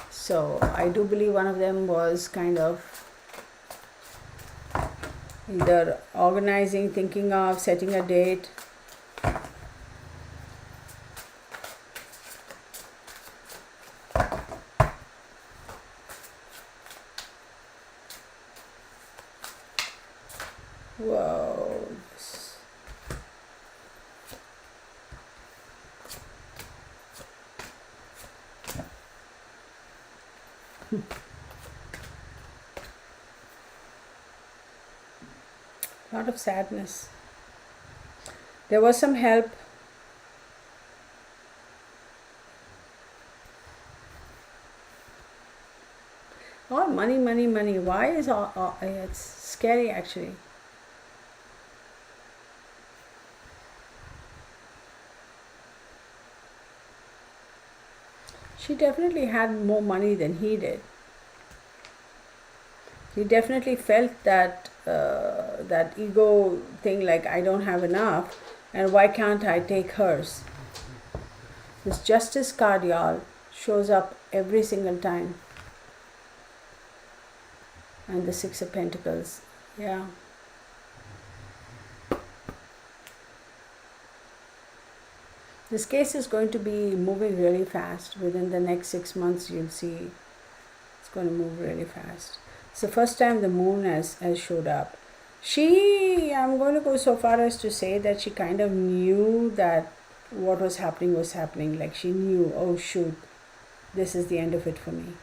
So I do believe one of them was kind of either organizing, thinking of setting a date. Whoa. A lot of sadness. There was some help. Oh, money, money, money. Why is it's scary actually. She definitely had more money than he did. He definitely felt that that ego thing, like I don't have enough, and why can't I take hers? This Justice card, y'all, shows up every single time. And the Six of Pentacles. Yeah. This case is going to be moving really fast. Within the next 6 months, you'll see it's going to move really fast. It's the first time the moon has showed up. I'm going to go so far as to say that she kind of knew that what was happening. Like she knew, oh shoot, this is the end of it for me.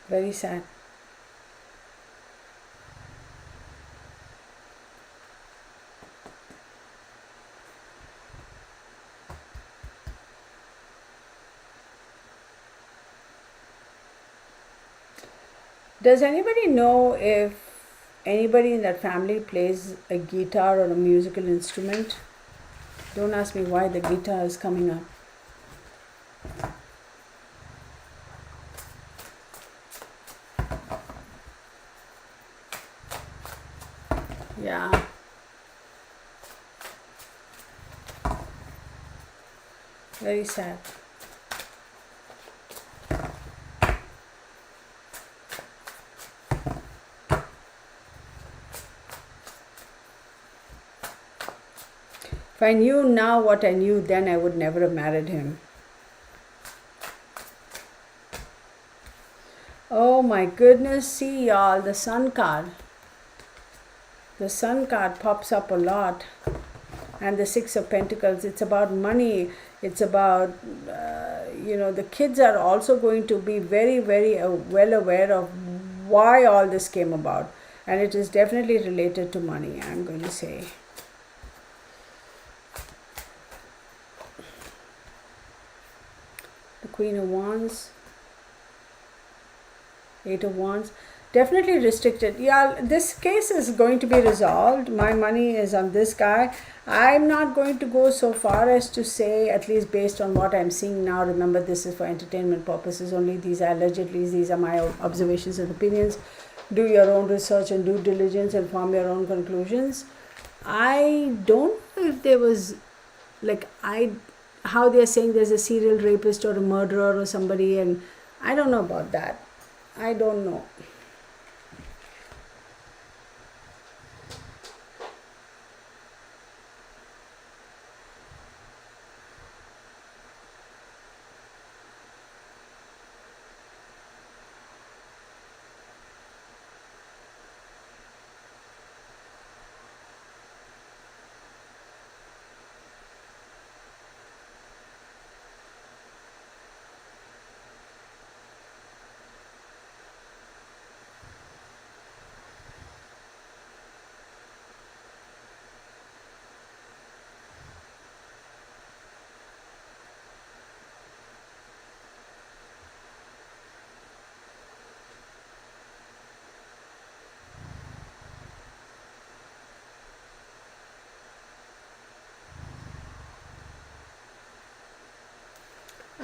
Very sad. Does anybody know if anybody in that family plays a guitar or a musical instrument? Don't ask me why the guitar is coming up. Yeah. Very sad. If I knew now what I knew then, I would never have married him. Oh my goodness, see y'all, the Sun card. The Sun card pops up a lot. And the Six of Pentacles, it's about money. It's about, the kids are also going to be very, very well aware of why all this came about. And it is definitely related to money, I'm going to say. The Queen of Wands, Eight of Wands. Definitely restricted. Yeah, this case is going to be resolved. My money is on this guy. I'm not going to go so far as to say, at least based on what I'm seeing now, remember this is for entertainment purposes only. These are allegedly, these are my observations and opinions. Do your own research and due diligence and form your own conclusions. I don't know if there was, like, how they're saying there's a serial rapist or a murderer or somebody, and I don't know about that. I don't know.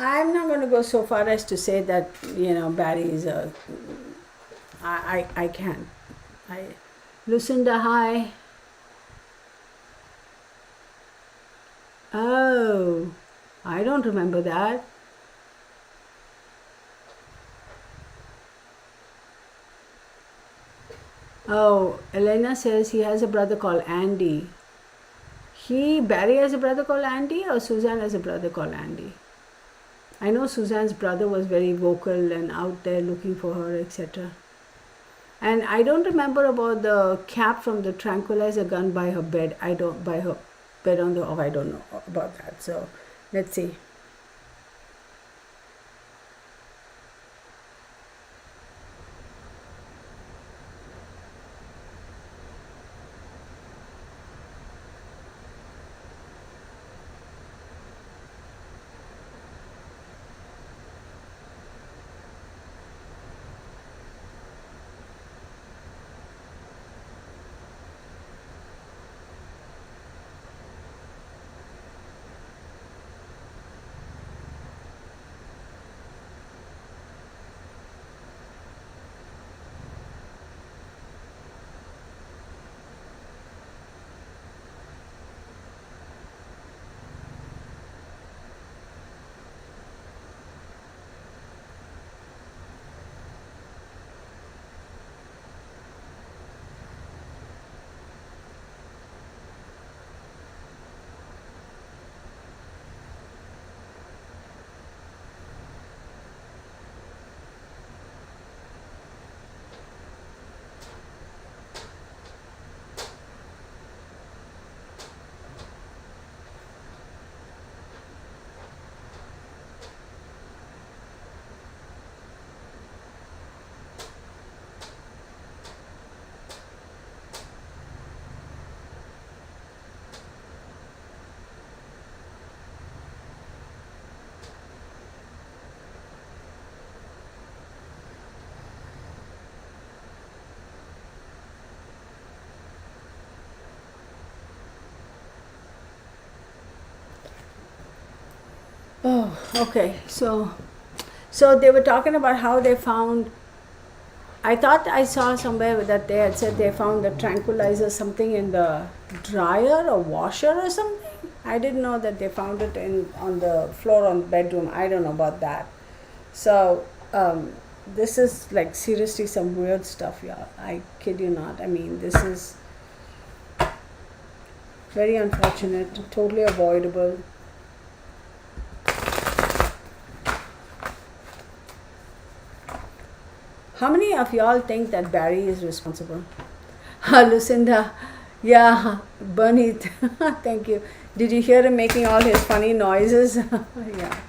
I'm not going to go so far as to say that, Barry is a. I can't. I, Lucinda, hi. Oh, I don't remember that. Oh, Elena says he has a brother called Andy. Barry has a brother called Andy, or Suzanne has a brother called Andy? I know Suzanne's brother was very vocal and out there looking for her, etc. And I don't remember about the cap from the tranquilizer gun by her bed. By her bed on the off. I don't know about that. So let's see. Oh, okay. So they were talking about how they found. I thought I saw somewhere that they had said they found the tranquilizer something in the dryer or washer or something. I didn't know that they found it on the floor on the bedroom. I don't know about that. So this is like seriously some weird stuff, yeah. I kid you not. I mean, this is very unfortunate, totally avoidable. How many of y'all think that Barry is responsible? Lucinda, yeah, Bernie, thank you. Did you hear him making all his funny noises? Yeah,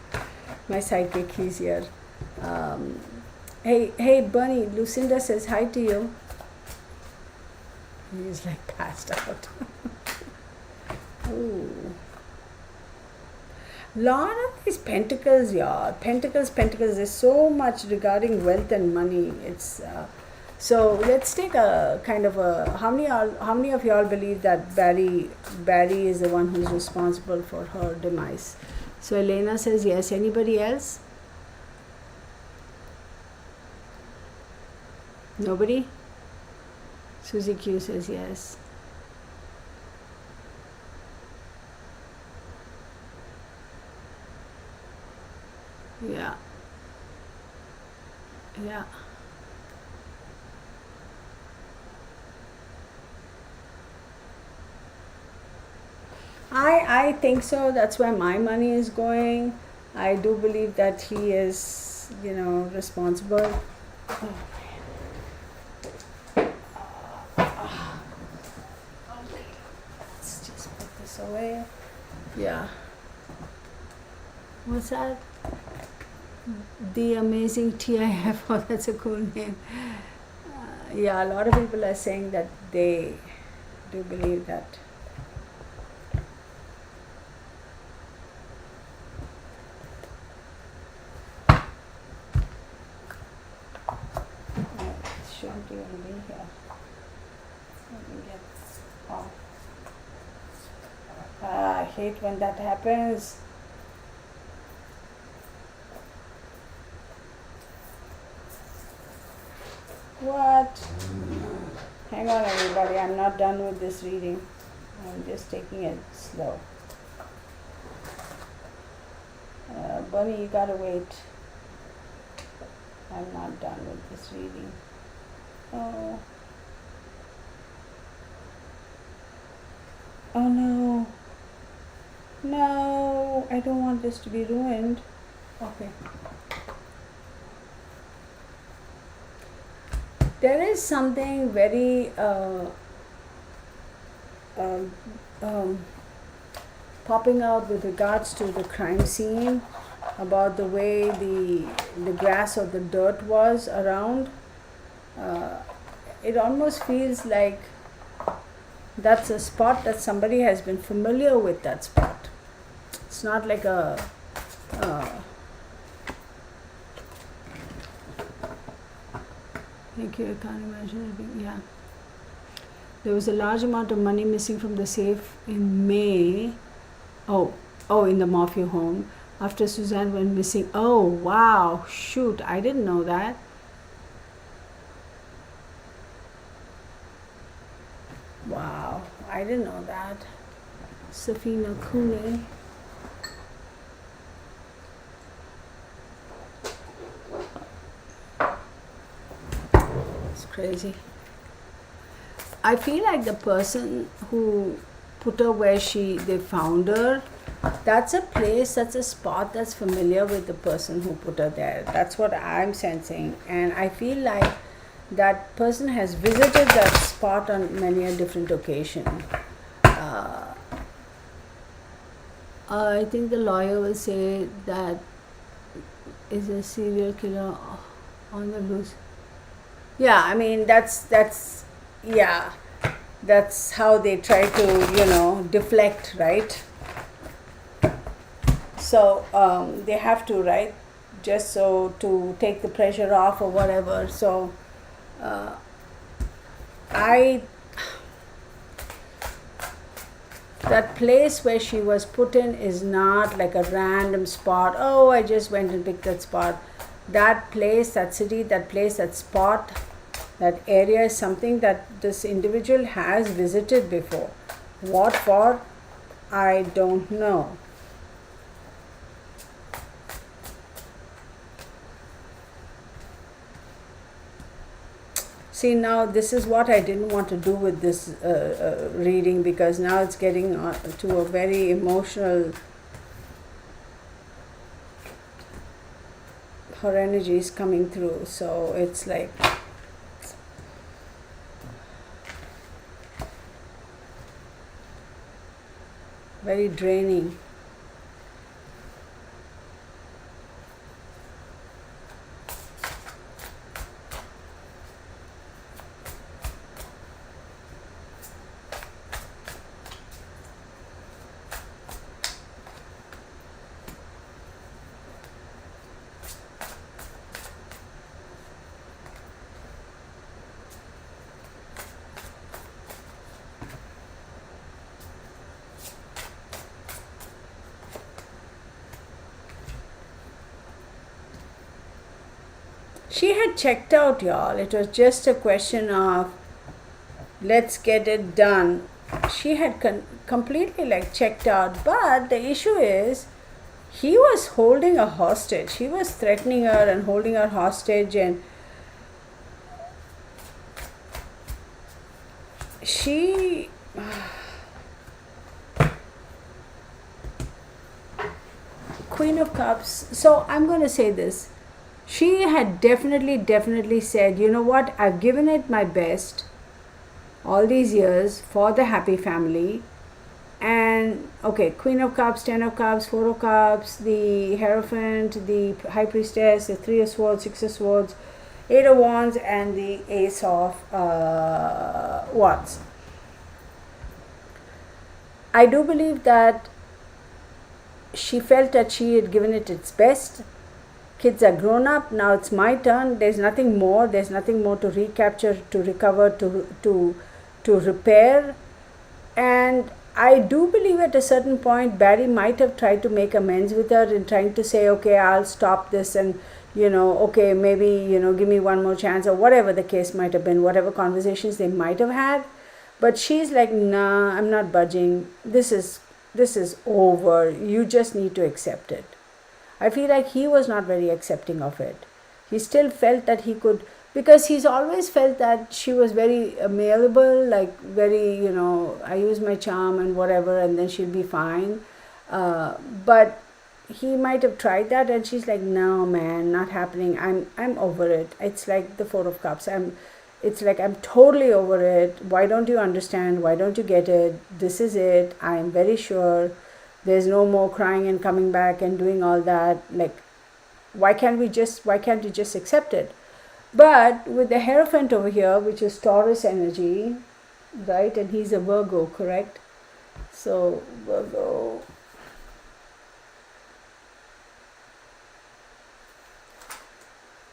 my sidekick, he's here. Hey, Bernie, Lucinda says hi to you. He's like passed out. Ooh. Lot of these pentacles, yeah. Pentacles. There's so much regarding wealth and money. It's So let's take a kind of a how many of y'all believe that Barry is the one who's responsible for her demise? So Elena says yes. Anybody else? Nobody? Susie Q says yes. Yeah. Yeah. I think so. That's where my money is going. I do believe that he is, responsible. Oh, okay. Let's just put this away. Yeah. What's that? The Amazing TIF. Oh, that's a cool name. Yeah, a lot of people are saying that they do believe that. Shouldn't even be here. Let me get off. I hate when that happens. What? Hang on, everybody. I'm not done with this reading. I'm just taking it slow. Bunny, you gotta wait. I'm not done with this reading. Oh. Oh no. No, I don't want this to be ruined. Okay. There is something very popping out with regards to the crime scene, about the way the grass or the dirt was around. It almost feels like that's a spot that somebody has been familiar with that spot. It's not like a thank you, I can't imagine it being, yeah. There was a large amount of money missing from the safe in May. Oh, in the Morphew home after Suzanne went missing. Oh, wow, shoot, I didn't know that. Wow, I didn't know that. Safina Cooney. It's crazy. I feel like the person who put her where they found her, that's a place, that's a spot that's familiar with the person who put her there. That's what I'm sensing. And I feel like that person has visited that spot on many a different occasion. I think the lawyer will say that is a serial killer on the loose. Yeah, I mean that's how they try to deflect, right? So they have to, right, just so to take the pressure off or whatever. So that place where she was put in is not like a random spot. Oh, I just went and picked that spot. That place, that city, that place, that spot, that area is something that this individual has visited before. What for? I don't know. See, now this is what I didn't want to do with this reading, because now it's getting to a very emotional. Her energy is coming through, so it's like very draining. She had checked out, y'all. It was just a question of let's get it done. She had completely like checked out, but the issue is he was holding her hostage. He was threatening her and holding her hostage, and she Queen of Cups. So I'm going to say this. She had definitely said, you know what, I've given it my best all these years for the happy family. And okay, Queen of Cups, Ten of Cups, Four of Cups, the Hierophant, the High Priestess, the Three of Swords, Six of Swords, Eight of Wands, and the Ace of Wands. I do believe that she felt that she had given it its best. Kids are grown up, now it's my turn. There's nothing more to recapture, to recover, to repair. And I do believe at a certain point Barry might have tried to make amends with her in trying to say, okay, I'll stop this, and okay, maybe give me one more chance, or whatever the case might have been, whatever conversations they might have had. But she's like, nah, I'm not budging. This is over. You just need to accept it. I feel like he was not very accepting of it. He still felt that he could, because he's always felt that she was very malleable, like very, I use my charm and whatever, and then she'll be fine. But he might have tried that, and she's like, no, man, not happening. I'm over it. It's like the Four of Cups. It's like, I'm totally over it. Why don't you understand? Why don't you get it? This is it. I'm very sure. There's no more crying and coming back and doing all that. Like, why can't you just accept it? But with the Hierophant over here, which is Taurus energy, right? And he's a Virgo, correct? So, Virgo.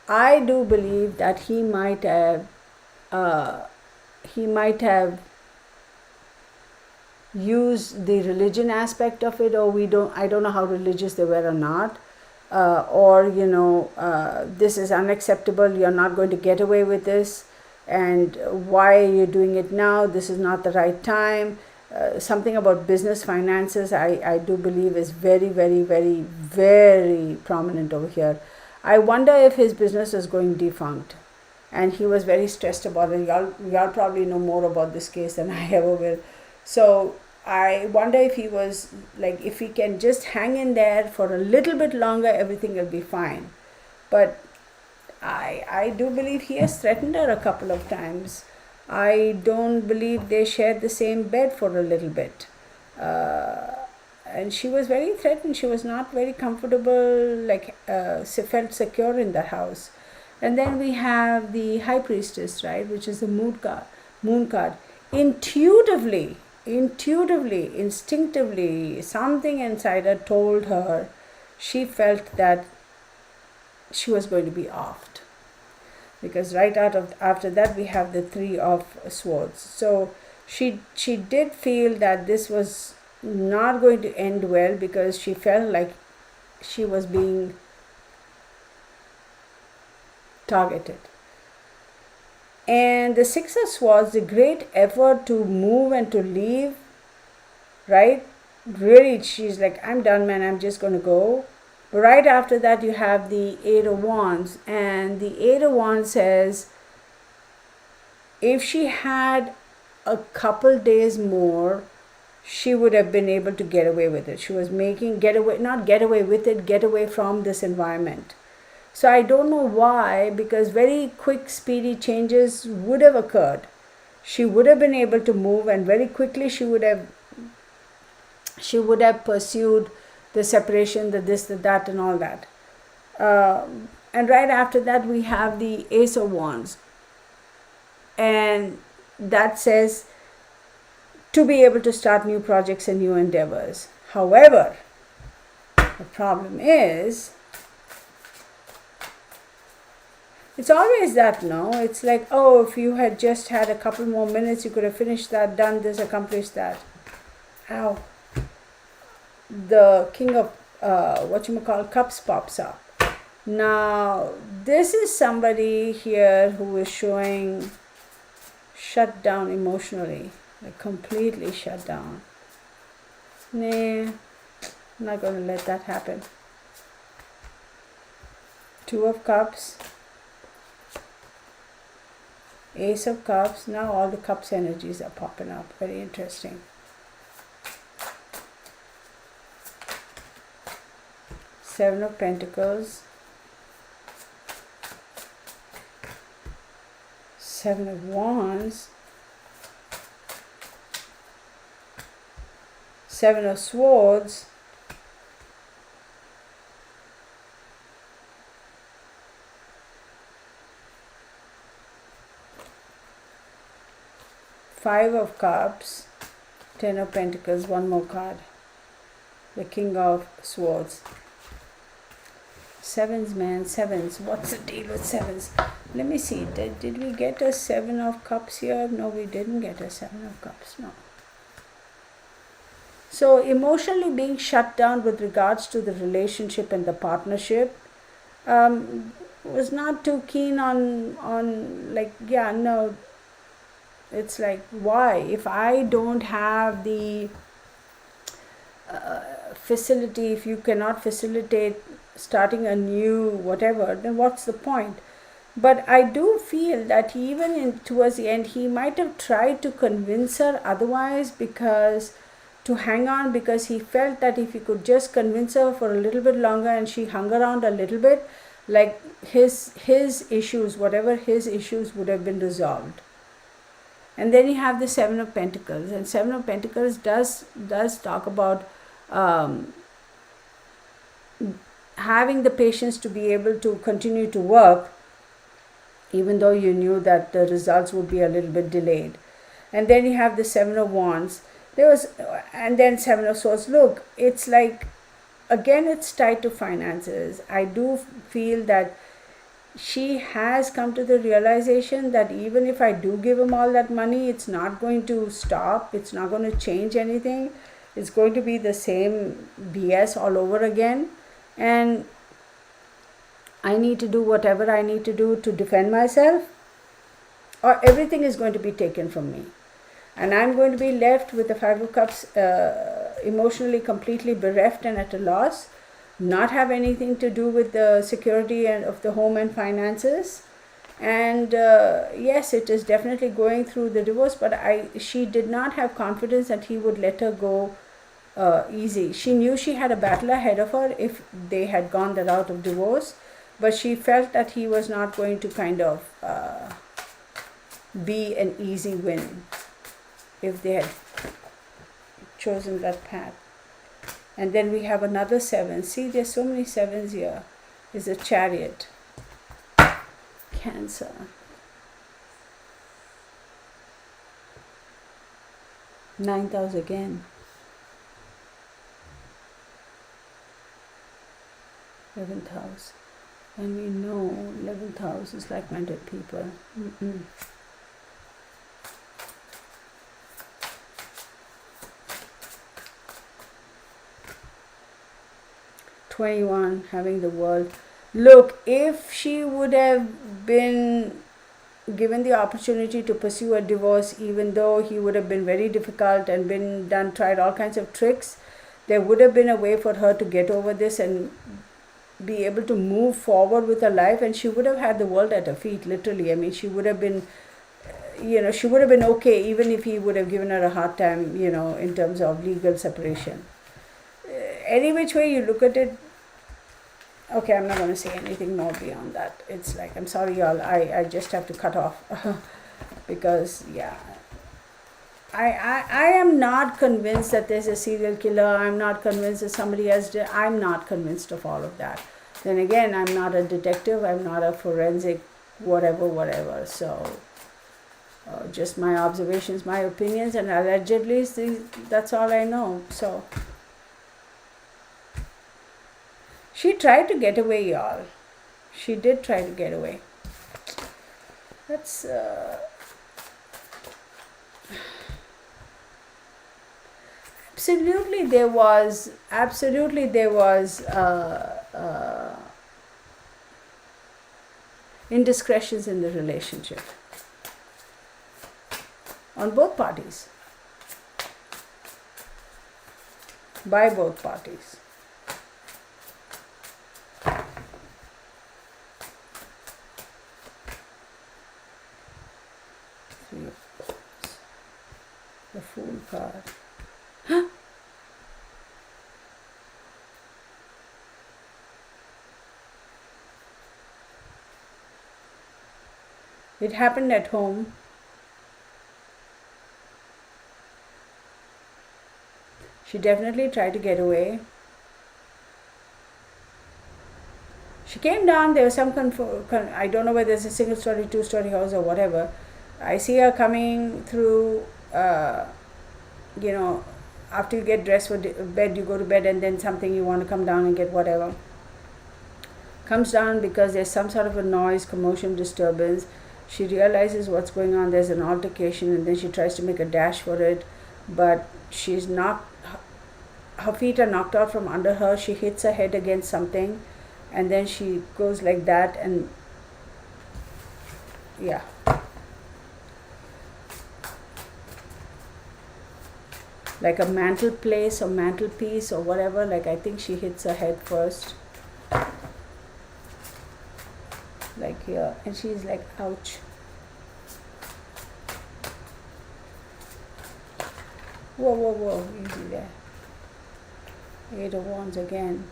I do believe that he might have used the religion aspect of it, or I don't know how religious they were or not, or this is unacceptable, you're not going to get away with this, and why are you doing it now, this is not the right time. Something about business finances, I do believe is very, very, very, very prominent over here. I wonder if his business is going defunct, and he was very stressed about it. Y'all probably know more about this case than I ever will. So I wonder if he was like, if he can just hang in there for a little bit longer, everything will be fine. But I do believe he has threatened her a couple of times. I don't believe they shared the same bed for a little bit. And she was very threatened. She was not very comfortable, like she felt secure in the house. And then we have the High Priestess, right, which is the moon card. Intuitively, instinctively, something inside her told her she felt that she was going to be offed. Because after that we have the Three of Swords. So she did feel that this was not going to end well, because she felt like she was being targeted. And the Six of Swords, the great effort to move and to leave, right? Really, she's like, I'm done, man, I'm just going to go. Right after that, you have the Eight of Wands. And the Eight of Wands says, if she had a couple days more, she would have been able to get away with it. She was get away from this environment. So I don't know why, because very quick, speedy changes would have occurred. She would have been able to move, and very quickly she would have pursued the separation, the this, the that, and all that. And right after that, we have the Ace of Wands. And that says to be able to start new projects and new endeavors. However, the problem is, it's always that, no? It's like, oh, if you had just had a couple more minutes, you could have finished that, done this, accomplished that. Ow. The King of Cups pops up. Now, this is somebody here who is showing shut down emotionally, like completely shut down. Nah, I'm not going to let that happen. Two of Cups, Ace of Cups. Now all the Cups energies are popping up. Very interesting. Seven of Pentacles, Seven of Wands, Seven of Swords, Five of Cups, Ten of Pentacles, one more card, the King of Swords. Sevens, man, sevens. What's the deal with sevens? Let me see. Did we get a Seven of Cups here? No, we didn't get a Seven of Cups. No. So emotionally being shut down with regards to the relationship and the partnership, was not too keen on like, yeah, no. It's like, why? If I don't have the facility, if you cannot facilitate starting a new whatever, then what's the point? But I do feel that even towards the end, he might have tried to convince her otherwise, because to hang on, because he felt that if he could just convince her for a little bit longer and she hung around a little bit, like his issues, whatever his issues, would have been resolved. And then you have the Seven of Pentacles, and Seven of Pentacles does talk about having the patience to be able to continue to work, even though you knew that the results would be a little bit delayed. And then you have the Seven of Wands. And then Seven of Swords. Look, it's like, again, it's tied to finances. I do feel that she has come to the realization that even if I do give him all that money, it's not going to stop. It's not going to change anything. It's going to be the same BS all over again. And I need to do whatever I need to do to defend myself, or everything is going to be taken from me. And I'm going to be left with the Five of Cups, emotionally completely bereft and at a loss, not have anything to do with the security and of the home and finances. And yes, it is definitely going through the divorce, but she did not have confidence that he would let her go easy. She knew she had a battle ahead of her if they had gone the route of divorce, but she felt that he was not going to kind of be an easy win if they had chosen that path. And then we have another seven. See, there's so many sevens here. Is a Chariot. Cancer. Ninth house again. 11th house. And we know 11th house is like-minded people. 21, having the World. Look, if she would have been given the opportunity to pursue a divorce, even though he would have been very difficult and tried all kinds of tricks, there would have been a way for her to get over this and be able to move forward with her life, and she would have had the world at her feet, literally. I mean, she would have been, she would have been okay, even if he would have given her a hard time, in terms of legal separation. Any which way you look at it, okay, I'm not going to say anything more beyond that. It's like, I'm sorry, y'all, I just have to cut off because, yeah. I am not convinced that there's a serial killer. I'm not convinced that somebody else did. I'm not convinced of all of that. Then again, I'm not a detective. I'm not a forensic whatever. So just my observations, my opinions, and allegedly that's all I know. So she tried to get away, y'all. She did try to get away. That's absolutely there was indiscretions in the relationship on both parties, by both parties. The Fool card. It happened at home. She definitely tried to get away. She came down, there was some I don't know whether it's a single story, two-story house or whatever. I see her coming through, after you get dressed for bed, you go to bed and then something you want to come down and get whatever. Comes down because there's some sort of a noise, commotion, disturbance. She realizes what's going on, there's an altercation, and then she tries to make a dash for it, but she's not, her feet are knocked out from under her. She hits her head against something, and then she goes like that, and yeah. Like a mantelpiece or mantelpiece or whatever, like I think she hits her head first. Like here, and she's like, ouch. Whoa, whoa, whoa, easy there. 8 of Wands again.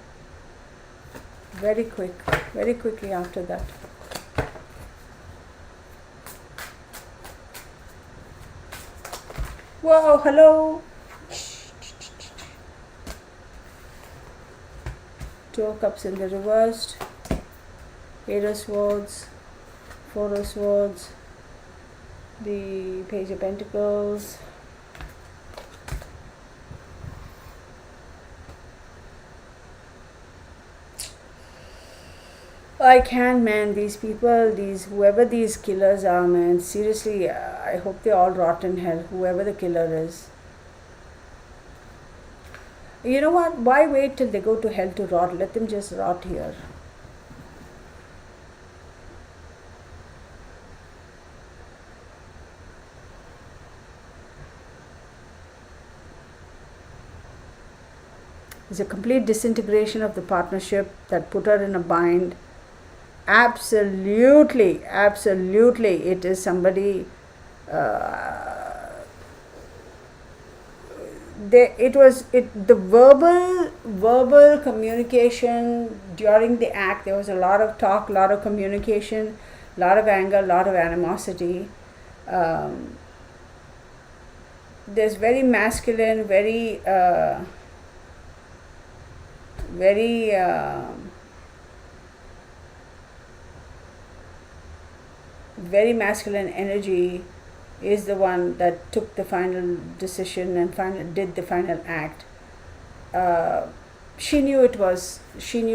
Very quickly after that. Whoa, hello. 2 of Cups in the reversed. 8 of Swords, 4 of Swords, the Page of Pentacles, I can't, man, these people, whoever these killers are, man, seriously, I hope they all rot in hell, whoever the killer is. You know what, why wait till they go to hell to rot? Let them just rot here. It's a complete disintegration of the partnership that put her in a bind. Absolutely, it is somebody. The verbal communication during the act. There was a lot of talk, a lot of communication, a lot of anger, a lot of animosity. There's very masculine, very masculine energy is the one that took the final decision and did the final act. She knew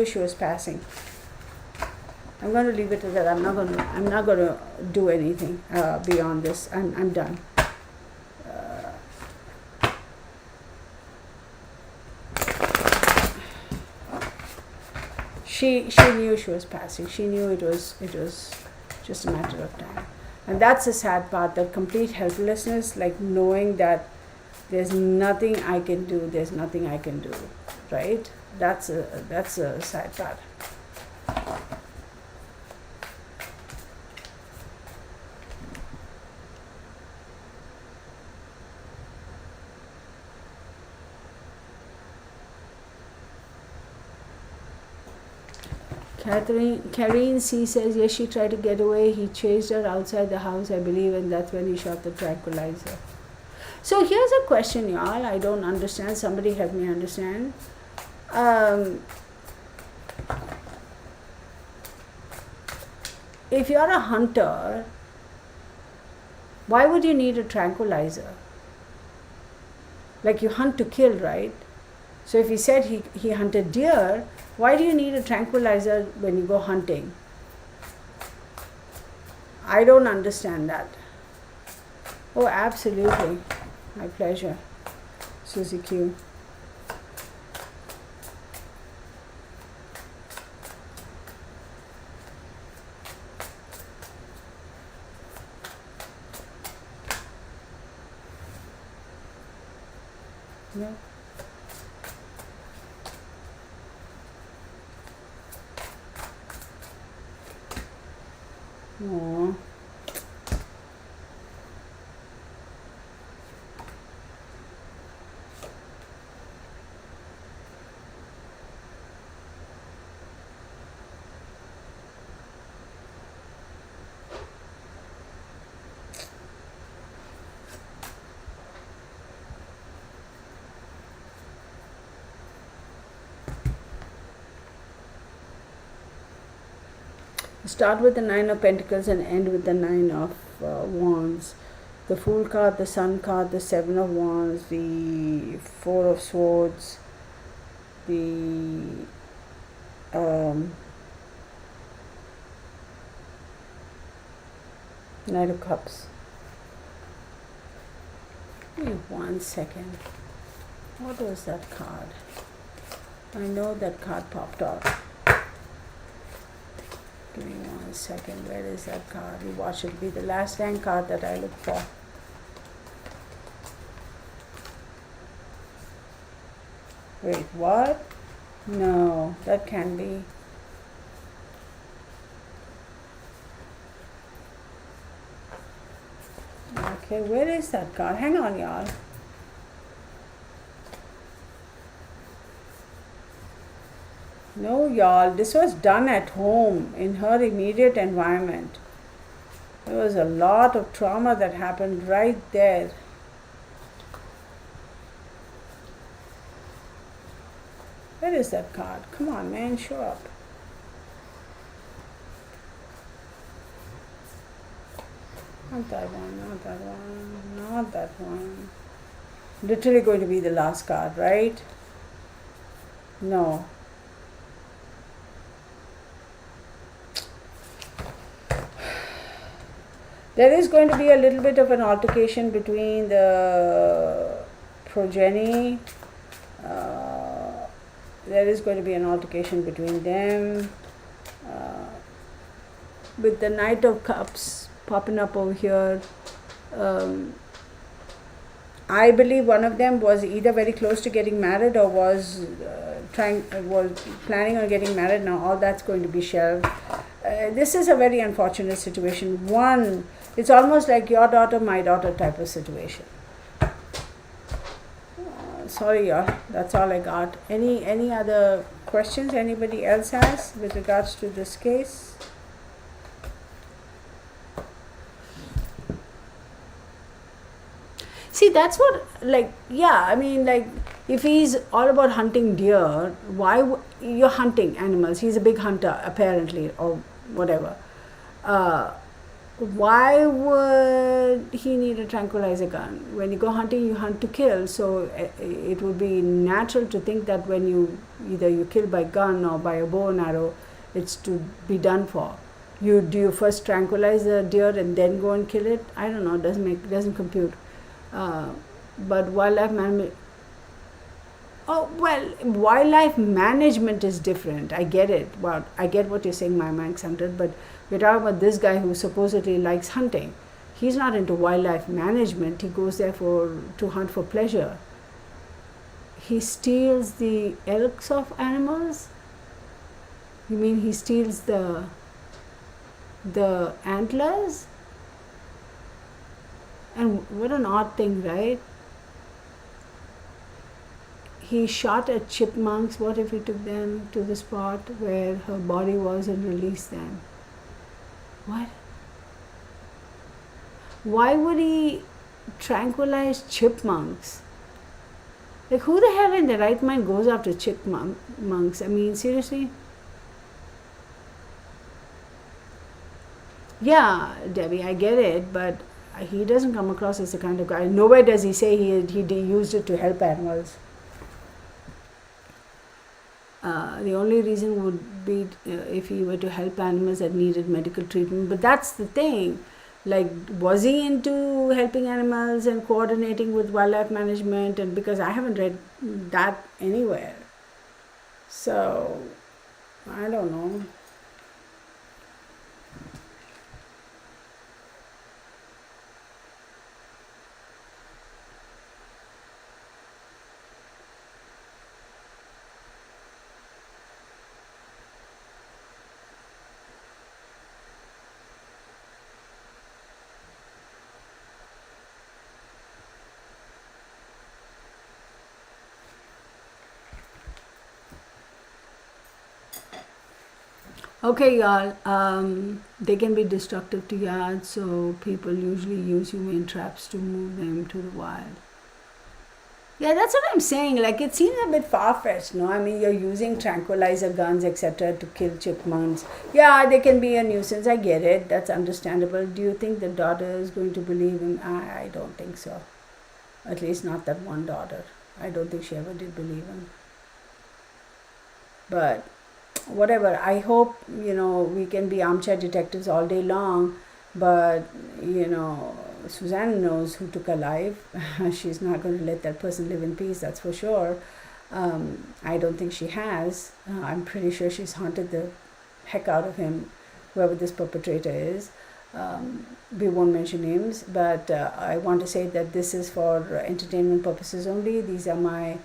she was passing. I'm going to leave it at that. I'm not going to do anything beyond this. I'm done. She knew she was passing. She knew it was just a matter of time. And that's the sad part, that complete helplessness, like knowing that there's nothing I can do, right? That's a sad part. Karine C says, yes, she tried to get away. He chased her outside the house, I believe, and that's when he shot the tranquilizer. So here's a question, y'all. I don't understand. Somebody help me understand. If you're a hunter, why would you need a tranquilizer? Like, you hunt to kill, right? So if he said he hunted deer, why do you need a tranquilizer when you go hunting? I don't understand that. Oh, absolutely. My pleasure. Susie Q. Yeah. Aw. Start with the Nine of Pentacles and end with the Nine of Wands. The Fool card, the Sun card, the Seven of Wands, the Four of Swords, the Knight of Cups. Give me 1 second. What was that card? I know that card popped out. Give me 1 second. Where is that card? You watch it be the last dang card that I look for. Wait, what? No, that can't be. Okay, where is that card? Hang on, y'all. No, y'all, this was done at home in her immediate environment. There was a lot of trauma that happened right there. Where is that card? Come on, man, show up. Not that one, not that one, not that one. Literally going to be the last card, right? No. There is going to be a little bit of an altercation between the progeny. There is going to be an altercation between them. With the Knight of Cups popping up over here, I believe one of them was either very close to getting married or was planning on getting married. Now all that's going to be shelved. This is a very unfortunate situation. One, it's almost like your daughter, my daughter type of situation. Sorry, y'all. That's all I got. Any other questions anybody else has with regards to this case? See, that's what, like, yeah, I mean, like, if he's all about hunting deer, why you're hunting animals? He's a big hunter, apparently, or whatever. Why would he need a tranquilizer gun? When you go hunting, you hunt to kill. So it would be natural to think that when you either you kill by gun or by a bow and arrow, it's to be done for. Do you first tranquilize the deer and then go and kill it? I don't know. Doesn't compute. But wildlife management. Oh well, wildlife management is different. I get it. Well, I get what you're saying, my Manx hunter. But we're talking about this guy who supposedly likes hunting. He's not into wildlife management. He goes there to hunt for pleasure. He steals the elks of animals. You mean he steals the antlers? And what an odd thing, right? He shot at chipmunks. What if he took them to the spot where her body was and released them? What? Why would he tranquilize chipmunks? Like, who the hell in their right mind goes after chipmunks? I mean, seriously? Yeah, Debbie, I get it, but he doesn't come across as the kind of guy. Nowhere does he say he used it to help animals. The only reason would be if he were to help animals that needed medical treatment. But that's the thing. Like, was he into helping animals and coordinating with wildlife management? And because I haven't read that anywhere. So, I don't know. Okay, y'all. They can be destructive to yards, so people usually use humane traps to move them to the wild. Yeah, that's what I'm saying. Like, it seems a bit far-fetched, no? I mean, you're using tranquilizer guns, etc., to kill chipmunks. Yeah, they can be a nuisance. I get it. That's understandable. Do you think the daughter is going to believe him? I don't think so. At least not that one daughter. I don't think she ever did believe him. But whatever, I hope, we can be armchair detectives all day long, but Suzanne knows who took her life. She's not going to let that person live in peace, that's for sure. I don't think she has. I'm pretty sure she's haunted the heck out of him, whoever this perpetrator is. We won't mention names, but I want to say that this is for entertainment purposes only. These are my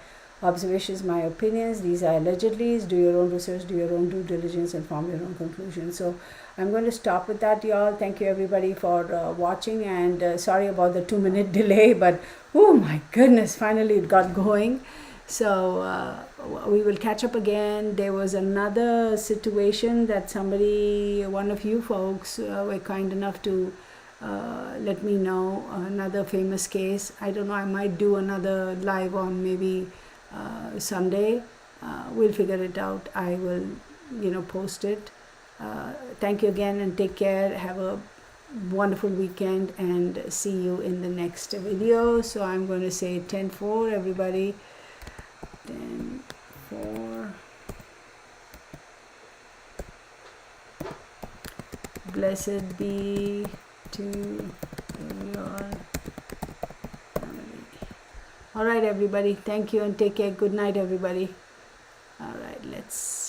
observations, my opinions. These are allegedly. Do your own research, do your own due diligence, and form your own conclusions. So I'm going to stop with that, y'all. Thank you everybody for watching, and sorry about the 2-minute delay, but oh my goodness, finally it got going. So we will catch up again. There was another situation that one of you folks were kind enough to let me know, another famous case. I don't know, I might do another live on maybe Sunday. We'll figure it out. I will, post it. Thank you again, and take care. Have a wonderful weekend, and see you in the next video. So I'm going to say 10-4, everybody. 10-4. Blessed be to your family. All right, everybody. Thank you, and take care. Good night, everybody.